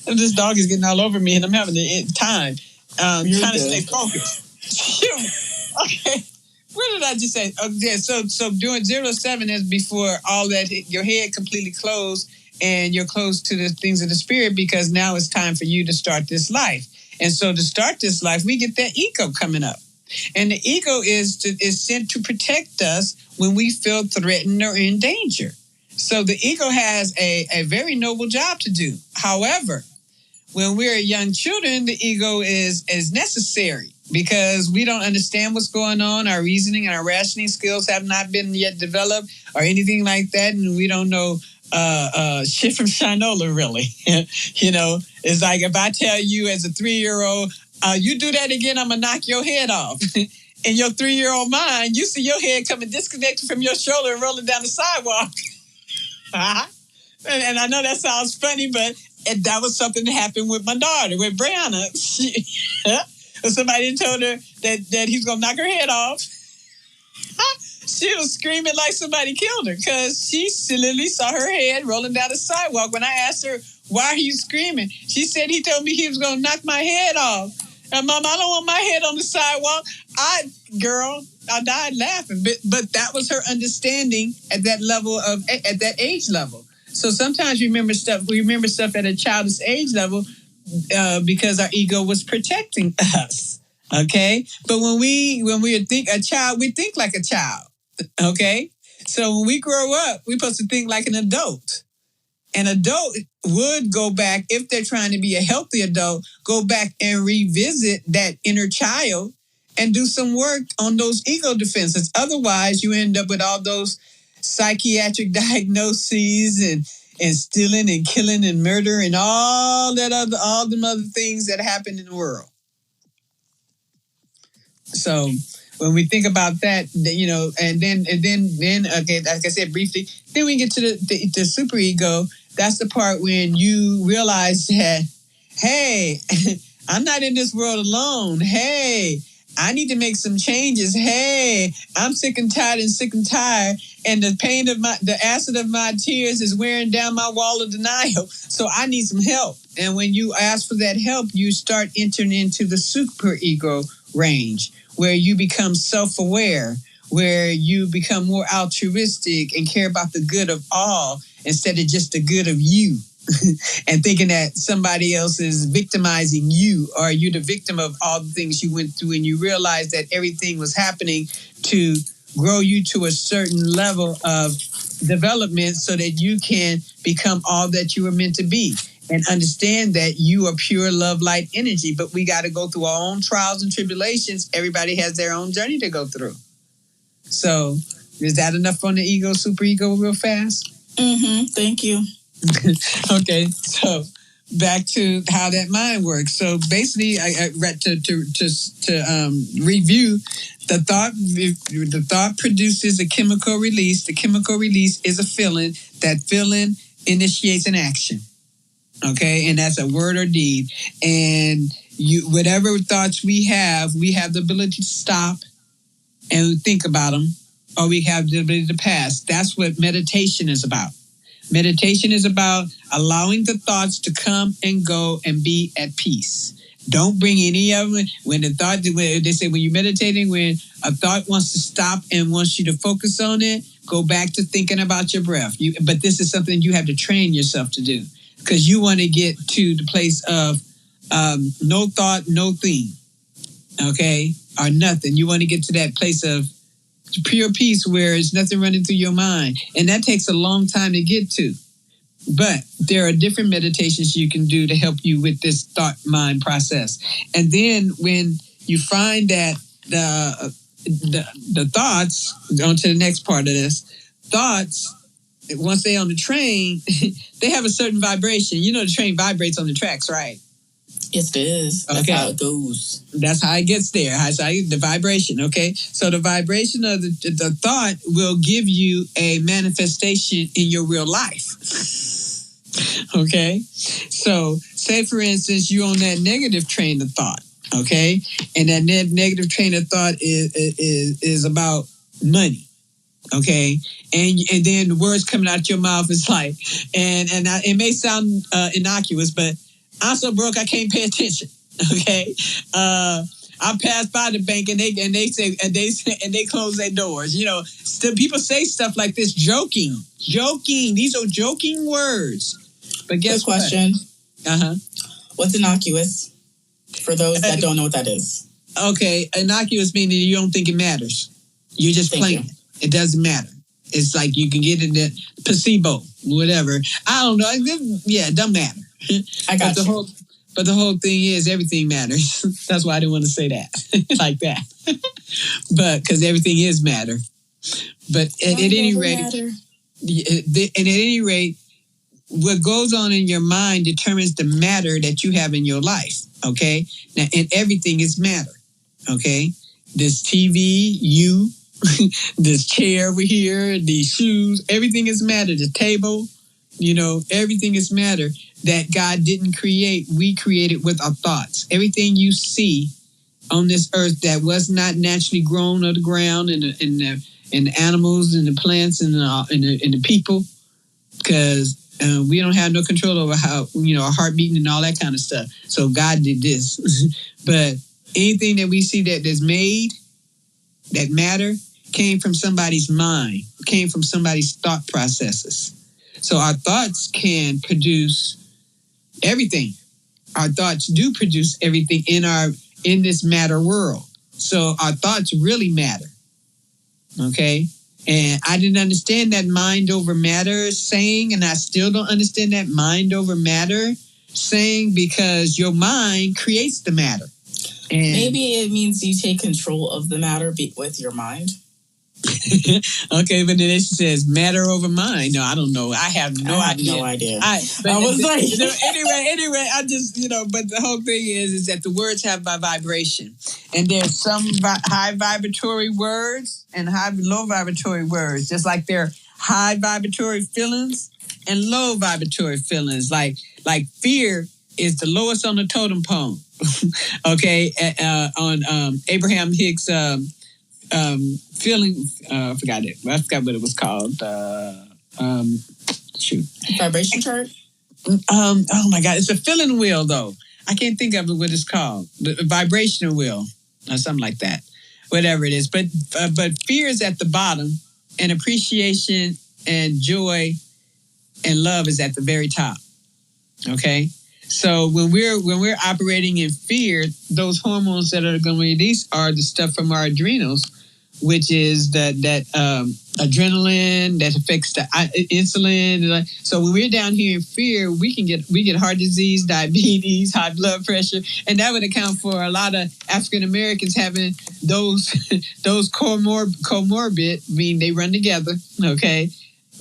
[SPEAKER 2] This dog is getting all over me and I'm having the time. Trying to stay focused. Okay. What did I just say? Oh, yeah. So doing 0 to 7 is before all that, your head completely closed and you're close to the things of the spirit, because now it's time for you to start this life. And so to start this life, we get that ego coming up. And the ego is sent to protect us when we feel threatened or in danger. So the ego has a very noble job to do. However, when we're young children, the ego is necessary because we don't understand what's going on. Our reasoning and our rationing skills have not been yet developed or anything like that. And we don't know shit from Shinola, really. It's like if I tell you as a 3-year-old, you do that again, I'm going to knock your head off. In your 3-year-old mind, you see your head coming disconnected from your shoulder and rolling down the sidewalk. And I know that sounds funny, but that was something that happened with my daughter, with Brianna. Somebody told her that he was going to knock her head off. She was screaming like somebody killed her because she literally saw her head rolling down the sidewalk. When I asked her, why are you screaming? She said he told me he was going to knock my head off. And Mom, I don't want my head on the sidewalk. I died laughing. But that was her understanding at that level at that age level. So sometimes we remember stuff at a childish age level because our ego was protecting us. Okay? But when we think a child, we think like a child. Okay? So when we grow up, we're supposed to think like an adult. An adult would go back, if they're trying to be a healthy adult, go back and revisit that inner child and do some work on those ego defenses. Otherwise, you end up with all those psychiatric diagnoses and stealing and killing and murder and all the other things that happen in the world. So when we think about that, and then okay, like I said briefly, then we get to the super ego. That's the part when you realize that, hey, I'm not in this world alone. Hey, I need to make some changes. Hey, I'm sick and tired, and the pain of the acid of my tears is wearing down my wall of denial. So I need some help. And when you ask for that help, you start entering into the super ego range, where you become self-aware, where you become more altruistic and care about the good of all instead of just the good of you. And thinking that somebody else is victimizing you, or you're the victim of all the things you went through, and you realize that everything was happening to grow you to a certain level of development so that you can become all that you were meant to be. And understand that you are pure love, light, energy. But we got to go through our own trials and tribulations. Everybody has their own journey to go through. So is that enough on the ego, super ego real fast?
[SPEAKER 1] Mm-hmm. Thank you.
[SPEAKER 2] Okay, so back to how that mind works. So basically, I read to review the thought. The thought produces a chemical release. The chemical release is a feeling. That feeling initiates an action. Okay, and that's a word or deed. And whatever thoughts we have the ability to stop and think about them, or we have the ability to pass. That's what meditation is about. Meditation is about allowing the thoughts to come and go and be at peace. Don't bring any of them. They say when you're meditating, when a thought wants to stop and wants you to focus on it, go back to thinking about your breath. But this is something you have to train yourself to do, because you want to get to the place of no thought, no thing, okay, or nothing. You want to get to that place of pure peace where there's nothing running through your mind. And that takes a long time to get to. But there are different meditations you can do to help you with this thought-mind process. And then when you find that the thoughts, on to the next part of this, thoughts, once they're on the train, they have a certain vibration. You know the train vibrates on the tracks, right?
[SPEAKER 1] Yes, it is. That's how it goes. That's
[SPEAKER 2] how it gets there. The vibration, okay? So the vibration of the thought will give you a manifestation in your real life. Okay? So say, for instance, you're on that negative train of thought, okay? And that negative train of thought is about money. Okay, and then the words coming out your mouth is like, and it may sound innocuous, but I'm so broke I can't pay attention. Okay, I pass by the bank and they close their doors. You know, still people say stuff like this, joking. These are joking words. But guess
[SPEAKER 1] what? Question. What's innocuous? For those that don't know what that is.
[SPEAKER 2] Okay, innocuous meaning you don't think it matters. You're just playing it. It doesn't matter. It's like you can get in the placebo, whatever. I don't know. Yeah, it doesn't matter.
[SPEAKER 1] I got you.
[SPEAKER 2] But the whole thing is everything matters. That's why I didn't want to say that like that. But because everything is matter. But at any rate, what goes on in your mind determines the matter that you have in your life. Okay? Now, and everything is matter. Okay? This TV, you, this chair over here, these shoes, everything is matter. The table, you know, everything is matter that God didn't create. We created with our thoughts. Everything you see on this earth that was not naturally grown on the ground, and the animals and the plants and the people, because we don't have no control over how, you know, our heart beating and all that kind of stuff. So God did this. But anything that we see that's made, that matter, came from somebody's mind, came from somebody's thought processes. So our thoughts can produce everything. Our thoughts do produce everything in this matter world. So our thoughts really matter. Okay? And I didn't understand that mind over matter saying, and I still don't understand that mind over matter saying, because your mind creates the matter. And
[SPEAKER 1] maybe it means you take control of the matter with your mind.
[SPEAKER 2] Okay, but then it says matter over mind. No, I don't know. I have no idea.
[SPEAKER 1] Anyway,
[SPEAKER 2] I just, you know, but the whole thing is that the words have a vibration. And there's some high vibratory words and low vibratory words, just like there are high vibratory feelings and low vibratory feelings. Like fear is the lowest on the totem pole. Okay, on Abraham Hicks' feeling, I forgot what it was called.
[SPEAKER 1] Vibration chart?
[SPEAKER 2] Oh my God, it's a feeling wheel though. I can't think of what it's called. The vibrational wheel or something like that. Whatever it is. But fear is at the bottom, and appreciation and joy and love is at the very top. Okay? So when we're operating in fear, those hormones that are going to release are the stuff from our adrenals, which is that adrenaline that affects the insulin. So when we're down here in fear, we get heart disease, diabetes, high blood pressure, and that would account for a lot of African Americans having those comorbid, mean they run together, okay,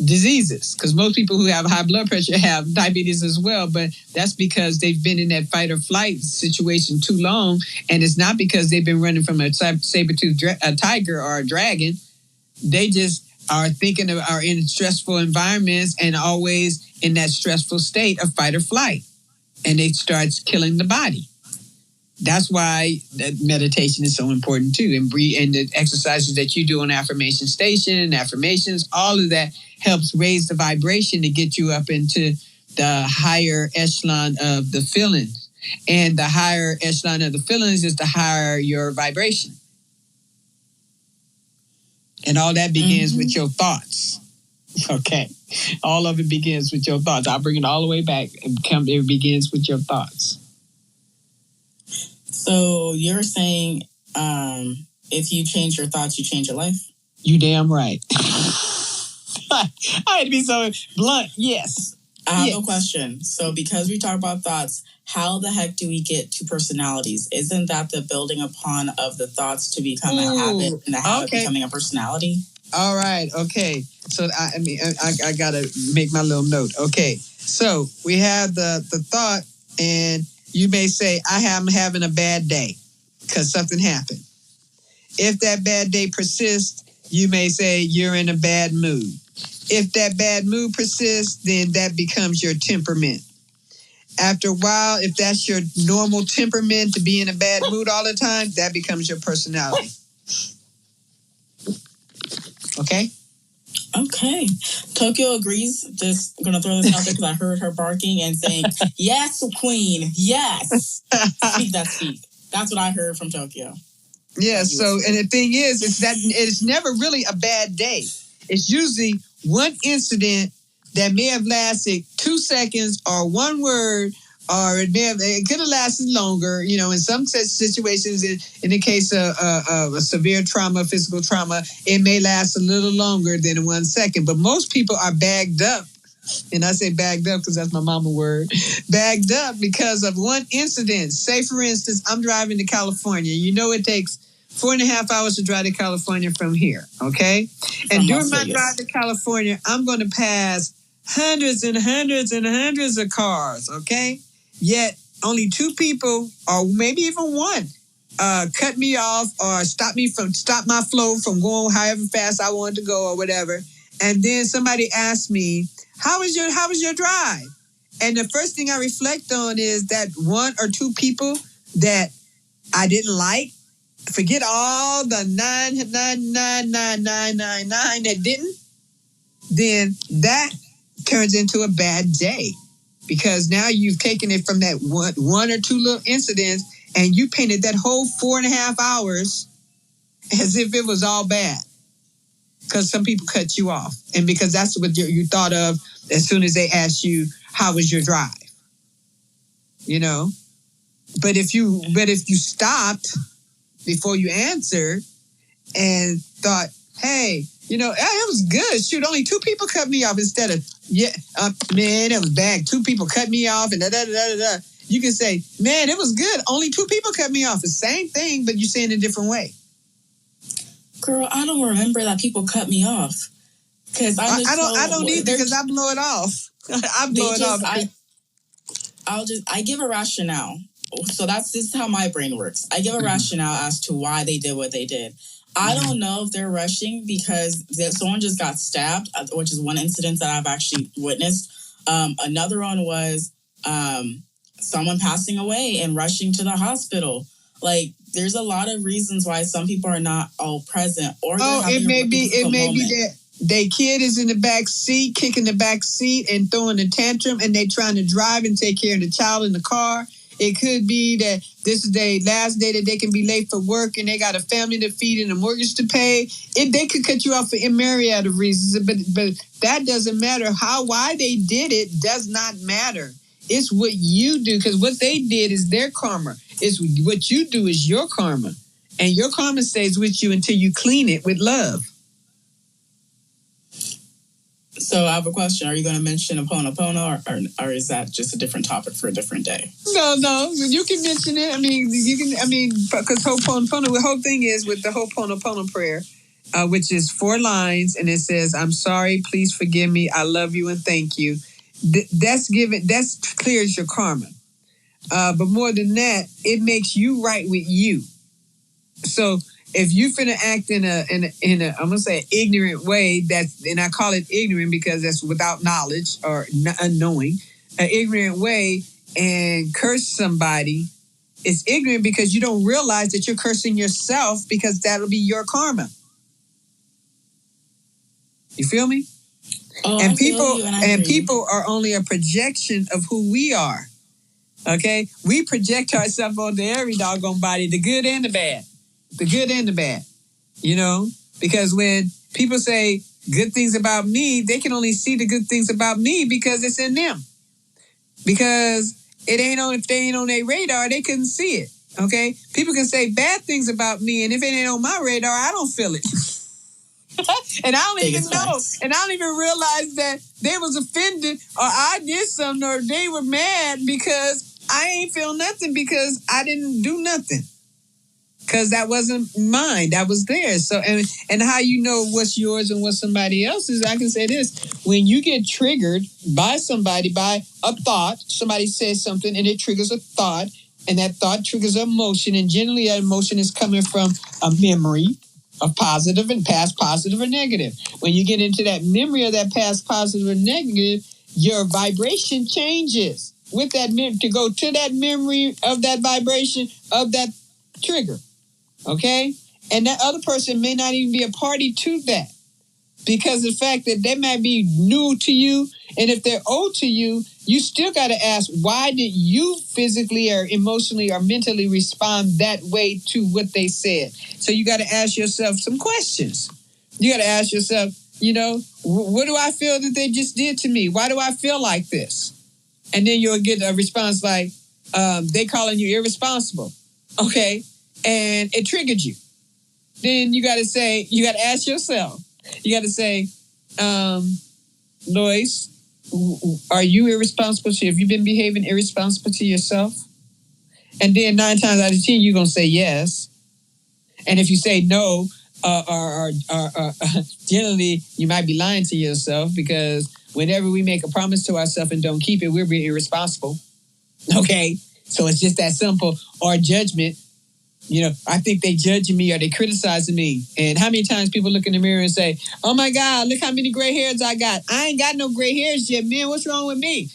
[SPEAKER 2] diseases. Because most people who have high blood pressure have diabetes as well, but that's because they've been in that fight or flight situation too long, and it's not because they've been running from a saber-toothed tiger or a dragon. They just are in stressful environments and always in that stressful state of fight or flight, and it starts killing the body. That's why meditation is so important too, and the exercises that you do on Affirmation Station and affirmations, all of that helps raise the vibration to get you up into the higher echelon of the feelings. And the higher echelon of the feelings is the higher your vibration. And all that begins with your thoughts. Okay. All of it begins with your thoughts. I'll bring it all the way back. It begins with your thoughts.
[SPEAKER 1] So you're saying if you change your thoughts, you change your life?
[SPEAKER 2] You damn right. I had to be so blunt. Yes.
[SPEAKER 1] I have a question. So because we talk about thoughts, how the heck do we get to personalities? Isn't that the building upon of the thoughts to become a habit and the habit becoming a personality?
[SPEAKER 2] All right. Okay. So I got to make my little note. Okay. So we have the thought, and you may say, I am having a bad day because something happened. If that bad day persists, you may say you're in a bad mood. If that bad mood persists, then that becomes your temperament. After a while, if that's your normal temperament to be in a bad mood all the time, that becomes your personality. Okay?
[SPEAKER 1] Okay. Tokyo agrees. Just going to throw this out there because I heard her barking and saying, yes, queen, yes. Speak that speak. That's what I heard from Tokyo.
[SPEAKER 2] Yeah, so, and the thing is that it's never really a bad day. It's usually one incident that may have lasted 2 seconds or one word, or it could have lasted longer. You know, in some such situations, in the case of a severe trauma, physical trauma, it may last a little longer than 1 second. But most people are bagged up. And I say bagged up because that's my mama word. Bagged up because of one incident. Say, for instance, I'm driving to California. You know, it takes 4.5 hours to drive to California from here, okay? And during my drive to California, I'm going to pass hundreds and hundreds and hundreds of cars, okay? Yet only 2 people, or maybe even one, cut me off or stop my flow from going however fast I wanted to go or whatever. And then somebody asked me, how was your drive? And the first thing I reflect on is that 1 or 2 people that I didn't like. Forget all the 9999999 that didn't. Then that turns into a bad day, because now you've taken it from that one or 2 little incidents and you painted that whole 4.5 hours as if it was all bad. Because some people cut you off, and because that's what you thought of as soon as they asked you, how was your drive? You know? But if you stopped before you answered and thought, hey, you know, it was good. Shoot, only 2 people cut me off instead of, man, it was bad. 2 people cut me off and da-da-da-da-da. You can say, man, it was good. Only 2 people cut me off. The same thing, but you say it in a different way.
[SPEAKER 1] Girl, I don't remember that people cut me off. Because I
[SPEAKER 2] don't either, because I blow it off. I blow it off.
[SPEAKER 1] I give a rationale. So this is how my brain works. I give a rationale as to why they did what they did. I don't know if they're rushing because someone just got stabbed, which is one incident that I've actually witnessed. Another one was someone passing away and rushing to the hospital. Like, there's a lot of reasons why some people are not all present. Or
[SPEAKER 2] it may be that their kid is in the back seat, kicking the back seat and throwing a tantrum, and they trying to drive and take care of the child in the car. It could be that this is their last day that they can be late for work and they got a family to feed and a mortgage to pay. They could cut you off for a myriad of reasons, but that doesn't matter. Why they did it does not matter. It's what you do, because what they did is their karma. It's what you do is your karma. And your karma stays with you until you clean it with love.
[SPEAKER 1] So I have a question. Are you going to mention Ho'oponopono, or is that just a different topic for a different day?
[SPEAKER 2] No. You can mention it. Because Ho'oponopono, the whole thing is with the Ho'oponopono prayer, which is 4 lines, and it says, I'm sorry, please forgive me, I love you, and thank you. That clears your karma. But more than that, it makes you right with you. So if you finna act in a I'm gonna say ignorant way, and I call it ignorant because that's without knowledge or unknowing, an ignorant way, and curse somebody, it's ignorant because you don't realize that you're cursing yourself, because that'll be your karma. You feel me? And people are only a projection of who we are. Okay? We project ourselves onto every doggone body, the good and the bad. The good and the bad. You know? Because when people say good things about me, they can only see the good things about me because it's in them. Because if they ain't on their radar, they couldn't see it. Okay? People can say bad things about me, and if it ain't on my radar, I don't feel it. And I don't even know. And I don't even realize that they was offended, or I did something, or they were mad because I ain't feel nothing, because I didn't do nothing. Because that wasn't mine. That was theirs. So, and how you know what's yours and what's somebody else's, I can say this. When you get triggered by somebody, by a thought, somebody says something and it triggers a thought, and that thought triggers an emotion, and generally that emotion is coming from a memory of positive and past positive or negative. When you get into that memory of that past positive or negative, your vibration changes with that to go to that memory of that vibration of that trigger. Okay? And that other person may not even be a party to that, because the fact that they might be new to you And if they're owed to you, you still got to ask, why did you physically or emotionally or mentally respond that way to what they said? So you got to ask yourself some questions. You got to ask yourself, what do I feel that they just did to me? Why do I feel like this? And then you'll get a response like, they calling you irresponsible. Okay. And it triggered you. Then you got to ask yourself, you got to say, Loyce, are you irresponsible? Have you been behaving irresponsible to yourself? And then 9 times out of 10, you're going to say yes. And if you say no, generally, you might be lying to yourself, because whenever we make a promise to ourselves and don't keep it, we're being irresponsible. Okay? So it's just that simple. Or judgment. I think they judging me or they criticizing me. And how many times people look in the mirror and say, oh my God, look how many gray hairs I got. I ain't got no gray hairs yet, man. What's wrong with me?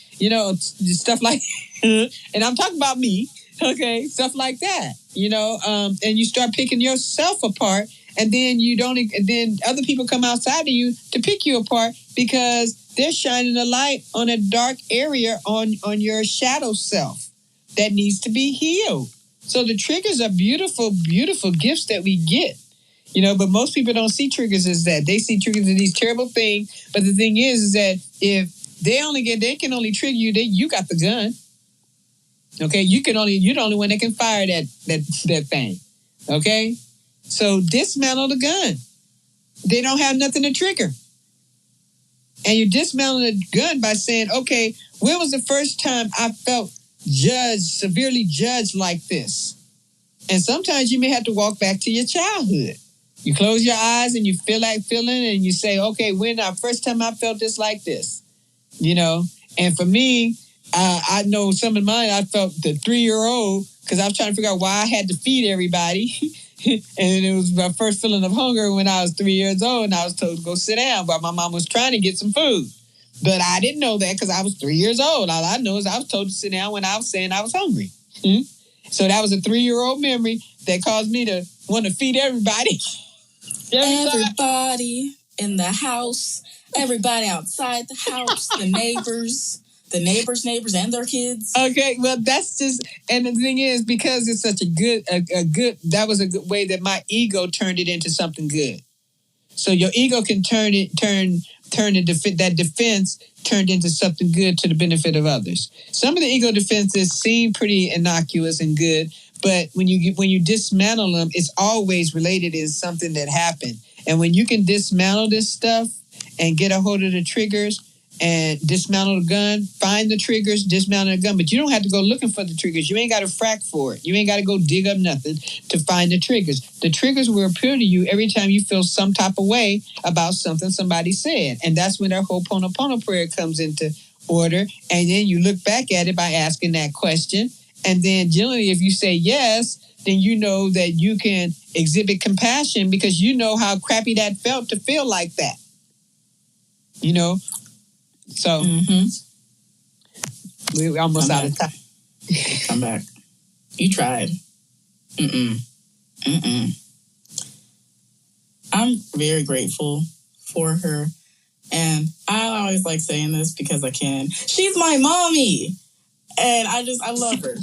[SPEAKER 2] Stuff like, and I'm talking about me. Okay. Stuff like that, and you start picking yourself apart, and then then other people come outside of you to pick you apart because they're shining a light on a dark area on your shadow self that needs to be healed. So the triggers are beautiful, beautiful gifts that we get, but most people don't see triggers as that. They see triggers as these terrible things. But the thing is that if they can only trigger you, you got the gun. Okay. You're the only one that can fire that thing. Okay. So dismantle the gun. They don't have nothing to trigger. And you dismantle the gun by saying, okay, when was the first time I felt severely judged like this? And sometimes you may have to walk back to your childhood. You close your eyes and you feel like feeling, and you say, okay, when the first time I felt this like this, and for me, I know some of mine, I felt the 3-year-old, because I was trying to figure out why I had to feed everybody. And it was my first feeling of hunger when I was 3 years old, and I was told to go sit down while my mom was trying to get some food. But I didn't know that because I was 3 years old. All I know is I was told to sit down when I was saying I was hungry. Mm-hmm. So that was a 3-year-old memory that caused me to want to feed everybody.
[SPEAKER 1] Everybody in the house, everybody outside the house, the neighbors and their kids.
[SPEAKER 2] Okay, well, that's just, and the thing is, because it's such a good, that was a good way that my ego turned it into something good. So your ego can turn that defense turned into something good to the benefit of others. Some of the ego defenses seem pretty innocuous and good, but when you dismantle them, it's always related to something that happened. And when you can dismantle this stuff and get a hold of the triggers and dismantle the gun, find the triggers, dismantle the gun, but you don't have to go looking for the triggers. You ain't got to frack for it. You ain't got to go dig up nothing to find the triggers. The triggers will appear to you every time you feel some type of way about something somebody said. And that's when our Ho'oponopono prayer comes into order. And then you look back at it by asking that question. And then generally, if you say yes, then you know that you can exhibit compassion because you know how crappy that felt to feel like that. So we're almost out of time.
[SPEAKER 1] Come back. You tried. I'm very grateful for her. And I always like saying this because I can. She's my mommy. And I love her.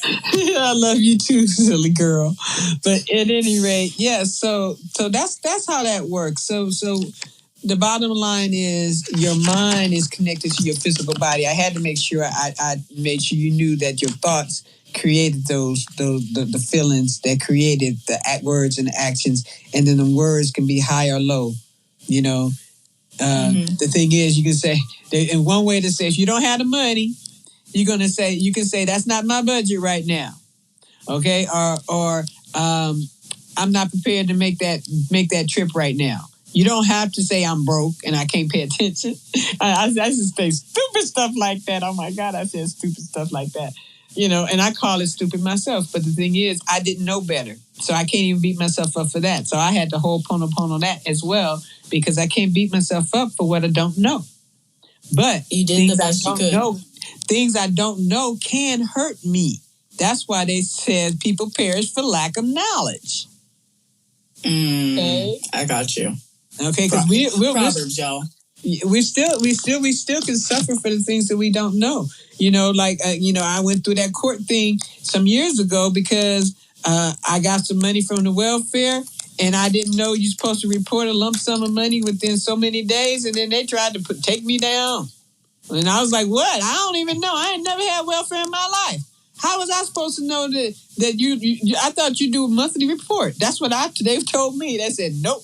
[SPEAKER 2] I love you too, silly girl. But at any rate, so that's how that works. So the bottom line is your mind is connected to your physical body. I had to make sure I made sure you knew that your thoughts created the feelings that created the words and the actions, and then the words can be high or low. The thing is, you can say, in one way to say, if you don't have the money, you can say that's not my budget right now, okay? Or I'm not prepared to make that trip right now. You don't have to say I'm broke and I can't pay attention. I just say stupid stuff like that. Oh my God, I said stupid stuff like that. And I call it stupid myself. But the thing is, I didn't know better. So I can't even beat myself up for that. So I had to Ho'oponopono that as well, because I can't beat myself up for what I don't know. But
[SPEAKER 1] you did the best you could.
[SPEAKER 2] Things I don't know can hurt me. That's why they said people perish for lack of knowledge.
[SPEAKER 1] Okay? I got you.
[SPEAKER 2] Okay, because
[SPEAKER 1] Proverbs, y'all.
[SPEAKER 2] we still can suffer for the things that we don't know. I went through that court thing some years ago because I got some money from the welfare, and I didn't know you're supposed to report a lump sum of money within so many days, and then they tried to take me down. And I was like, what? I don't even know. I ain't never had welfare in my life. How was I supposed to know that you I thought you do a monthly report. That's what they've told me. They said, nope.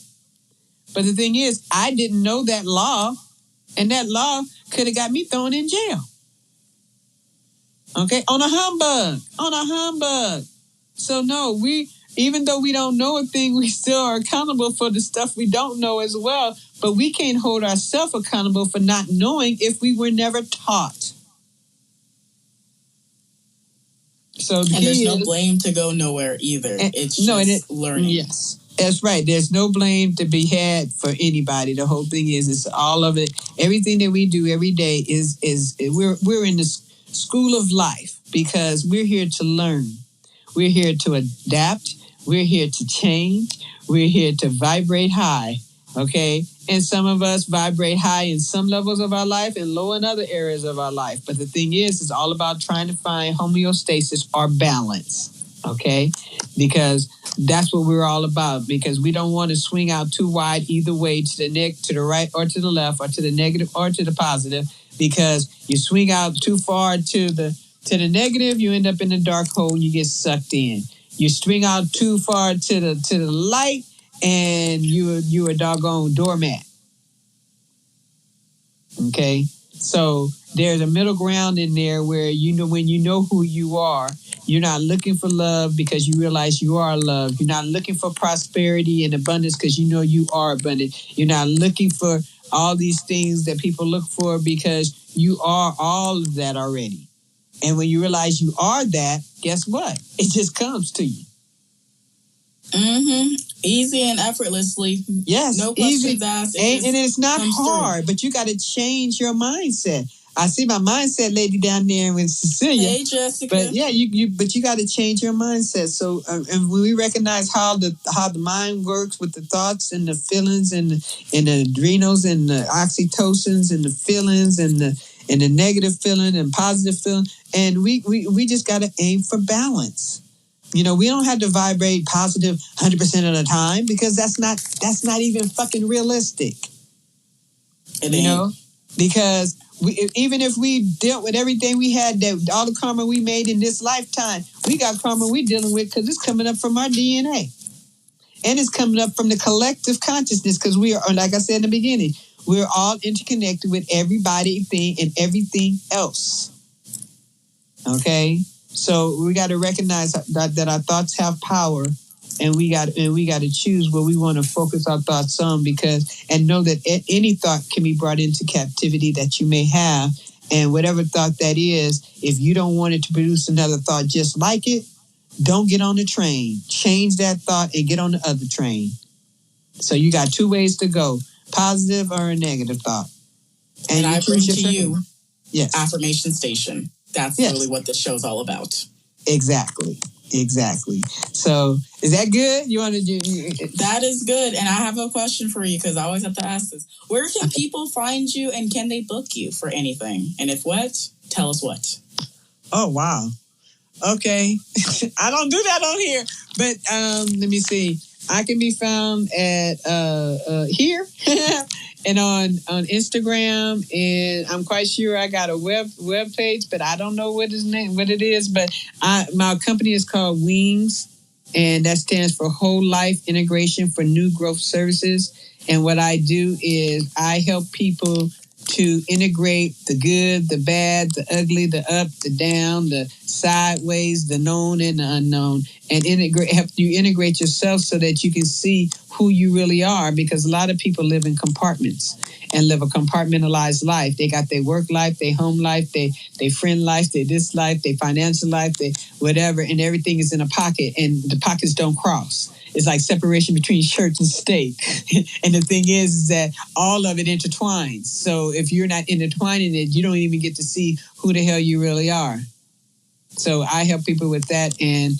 [SPEAKER 2] But the thing is, I didn't know that law, and that law could have got me thrown in jail. Okay? On a humbug. So no, even though we don't know a thing, we still are accountable for the stuff we don't know as well. But we can't hold ourselves accountable for not knowing if we were never taught. So
[SPEAKER 1] and there's no blame to go nowhere either. It's just learning. Yes,
[SPEAKER 2] that's right. There's no blame to be had for anybody. The whole thing is, it's all of it. Everything that we do every day is we're in the school of life because we're here to learn. We're here to adapt. We're here to change. We're here to vibrate high. Okay. And some of us vibrate high in some levels of our life and low in other areas of our life. But the thing is, it's all about trying to find homeostasis or balance. Okay. Because that's what we're all about. Because we don't want to swing out too wide either way, to the right or to the left, or to the negative or to the positive. Because you swing out too far to the negative, you end up in the dark hole and you get sucked in. You swing out too far to the light, and you're a doggone doormat. Okay? So there's a middle ground in there where when you know who you are, you're not looking for love because you realize you are loved. You're not looking for prosperity and abundance because you know you are abundant. You're not looking for all these things that people look for because you are all of that already. And when you realize you are that, guess what? It just comes to you.
[SPEAKER 1] Mm-hmm. Easy and effortlessly.
[SPEAKER 2] Yes.
[SPEAKER 1] No questions asked.
[SPEAKER 2] And it's not hard, but you got to change your mindset. I see my mindset lady down there with Cecilia.
[SPEAKER 1] Hey, Jessica.
[SPEAKER 2] But yeah, you got to change your mindset. So, and when we recognize how the mind works with the thoughts and the feelings and the adrenals and the oxytocins and the feelings and the negative feeling and positive feeling, and we just got to aim for balance. We don't have to vibrate positive 100% of the time because that's not even fucking realistic. Because even if we dealt with everything we had, all the karma we made in this lifetime, we got karma we dealing with because it's coming up from our DNA. And it's coming up from the collective consciousness because we are, like I said in the beginning, we're all interconnected with everybody, thing, and everything else. Okay? So we got to recognize that our thoughts have power, and we got to choose where we want to focus our thoughts on, and know that any thought can be brought into captivity that you may have, and whatever thought that is, if you don't want it to produce another thought just like it, don't get on the train. Change that thought and get on the other train. So you got two ways to go: positive or a negative thought.
[SPEAKER 1] And I bring to you,
[SPEAKER 2] yes,
[SPEAKER 1] Affirmation Station. That's really what the show's all about.
[SPEAKER 2] Exactly. So, is that good? You want to do?
[SPEAKER 1] That is good. And I have a question for you because I always have to ask this. Where can people find you, and can they book you for anything? And if what, tell us what.
[SPEAKER 2] Oh, wow. Okay. I don't do that on here. But let me see. I can be found at here and on Instagram, and I'm quite sure I got a web page, but I don't know what it is. But my company is called Wings, and that stands for Whole Life Integration for New Growth Services. And what I do is I help people to integrate the good, the bad, the ugly, the up, the down, the sideways, the known and the unknown, and help you integrate yourself so that you can see who you really are. Because a lot of people live in compartments and live a compartmentalized life. They got their work life, their home life, their friend life, their this life, their financial life, their whatever, and everything is in a pocket, and the pockets don't cross. It's like separation between church and state. And the thing is that all of it intertwines. So if you're not intertwining it, you don't even get to see who the hell you really are. So I help people with that. And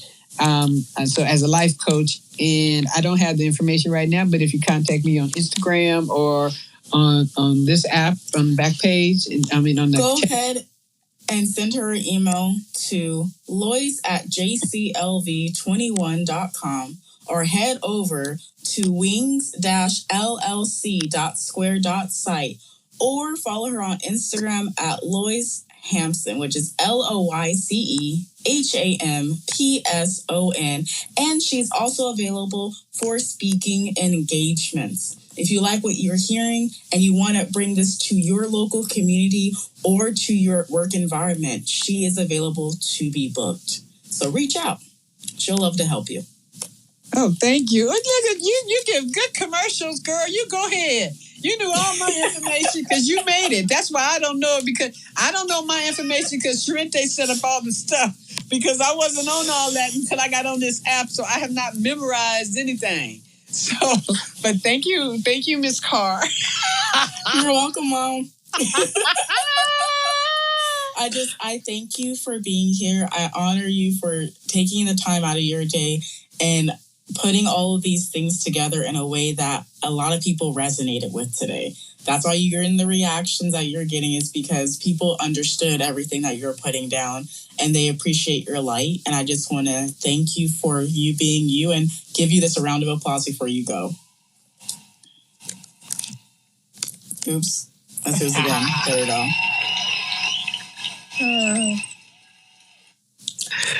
[SPEAKER 2] so as a life coach, and I don't have the information right now, but if you contact me on Instagram or on this app on the back page? On the
[SPEAKER 1] go ahead and send her an email to loyce@jclv21.com or head over to wings-llc.square.site or follow her on Instagram at Loyce Hampson, which is LoyceHampson. And she's also available for speaking engagements. If you like what you're hearing and you want to bring this to your local community or to your work environment, she is available to be booked. So reach out. She'll love to help you.
[SPEAKER 2] Oh, thank you. Look at you. You give good commercials, girl. You go ahead. You knew all my information because you made it. That's why I don't know it, because I don't know my information because Charente set up all the stuff, because I wasn't on all that until I got on this app. So I have not memorized anything. So, but thank you, Miss Carr.
[SPEAKER 1] You're welcome, Mom. I thank you for being here. I honor you for taking the time out of your day and putting all of these things together in a way that a lot of people resonated with today. That's why you're in the reactions that you're getting, is because people understood everything that you're putting down and they appreciate your light. And I just want to thank you for you being you and give you this a round of applause before you go. Oops. Let's do this again. There we go.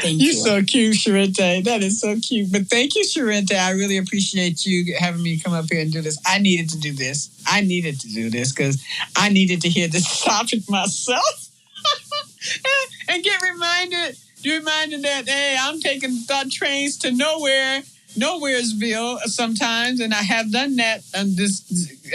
[SPEAKER 1] Thank you.
[SPEAKER 2] You're so cute, Charente. That is so cute. But thank you, Charente. I really appreciate you having me come up here and do this. I needed to do this because I needed to hear this topic myself and get reminded that, hey, I'm taking thought trains to Nowheresville sometimes, and I have done that in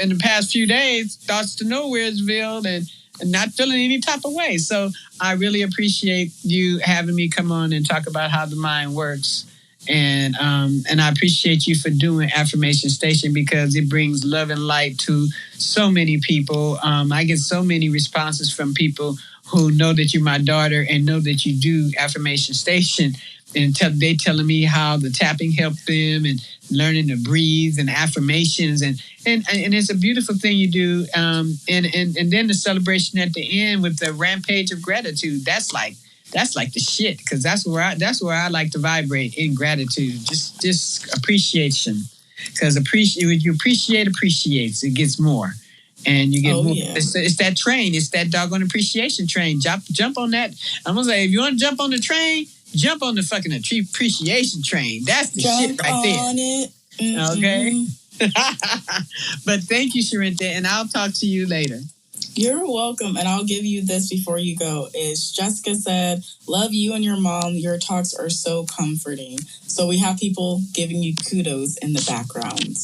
[SPEAKER 2] the past few days. Thoughts to Nowheresville and not feeling any type of way. So I really appreciate you having me come on and talk about how the mind works. And I appreciate you for doing Affirmation Station, because it brings love and light to so many people. I get so many responses from people who know that you're my daughter and know that you do Affirmation Station. And they telling me how the tapping helped them and learning to breathe and affirmations. And it's a beautiful thing you do. And then the celebration at the end with the rampage of gratitude. That's like the shit, because that's where I like to vibrate, in gratitude. Just appreciation, because you appreciates, it gets more. And you get more. Yeah. It's that train. It's that doggone appreciation train. Jump on that. I'm going to say, if you want to jump on the train, jump on the fucking appreciation train. That's the shit right there. Jump on it. Mm-hmm. Okay? But thank you, Charente, and I'll talk to you later.
[SPEAKER 1] You're welcome. And I'll give you this before you go. Is Jessica said, love you and your mom. Your talks are so comforting. So we have people giving you kudos in the background.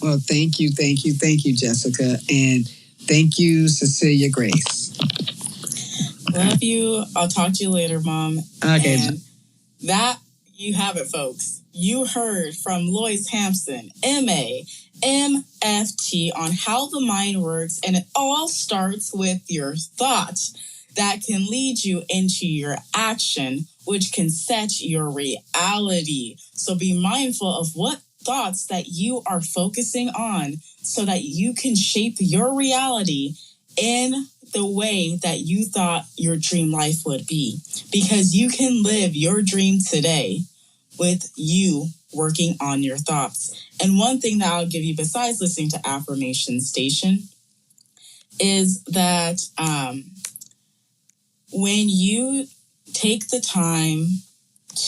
[SPEAKER 2] Well, thank you, Jessica. And thank you, Cecilia Grace.
[SPEAKER 1] Love you. I'll talk to you later, Mom.
[SPEAKER 2] Okay.
[SPEAKER 1] And that, you have it, folks. You heard from Loyce Hampson, MA, MFT, on how the mind works. And it all starts with your thoughts that can lead you into your action, which can set your reality. So be mindful of what thoughts that you are focusing on so that you can shape your reality in the way that you thought your dream life would be. Because you can live your dream today with you working on your thoughts. And one thing that I'll give you besides listening to Affirmation Station is that when you take the time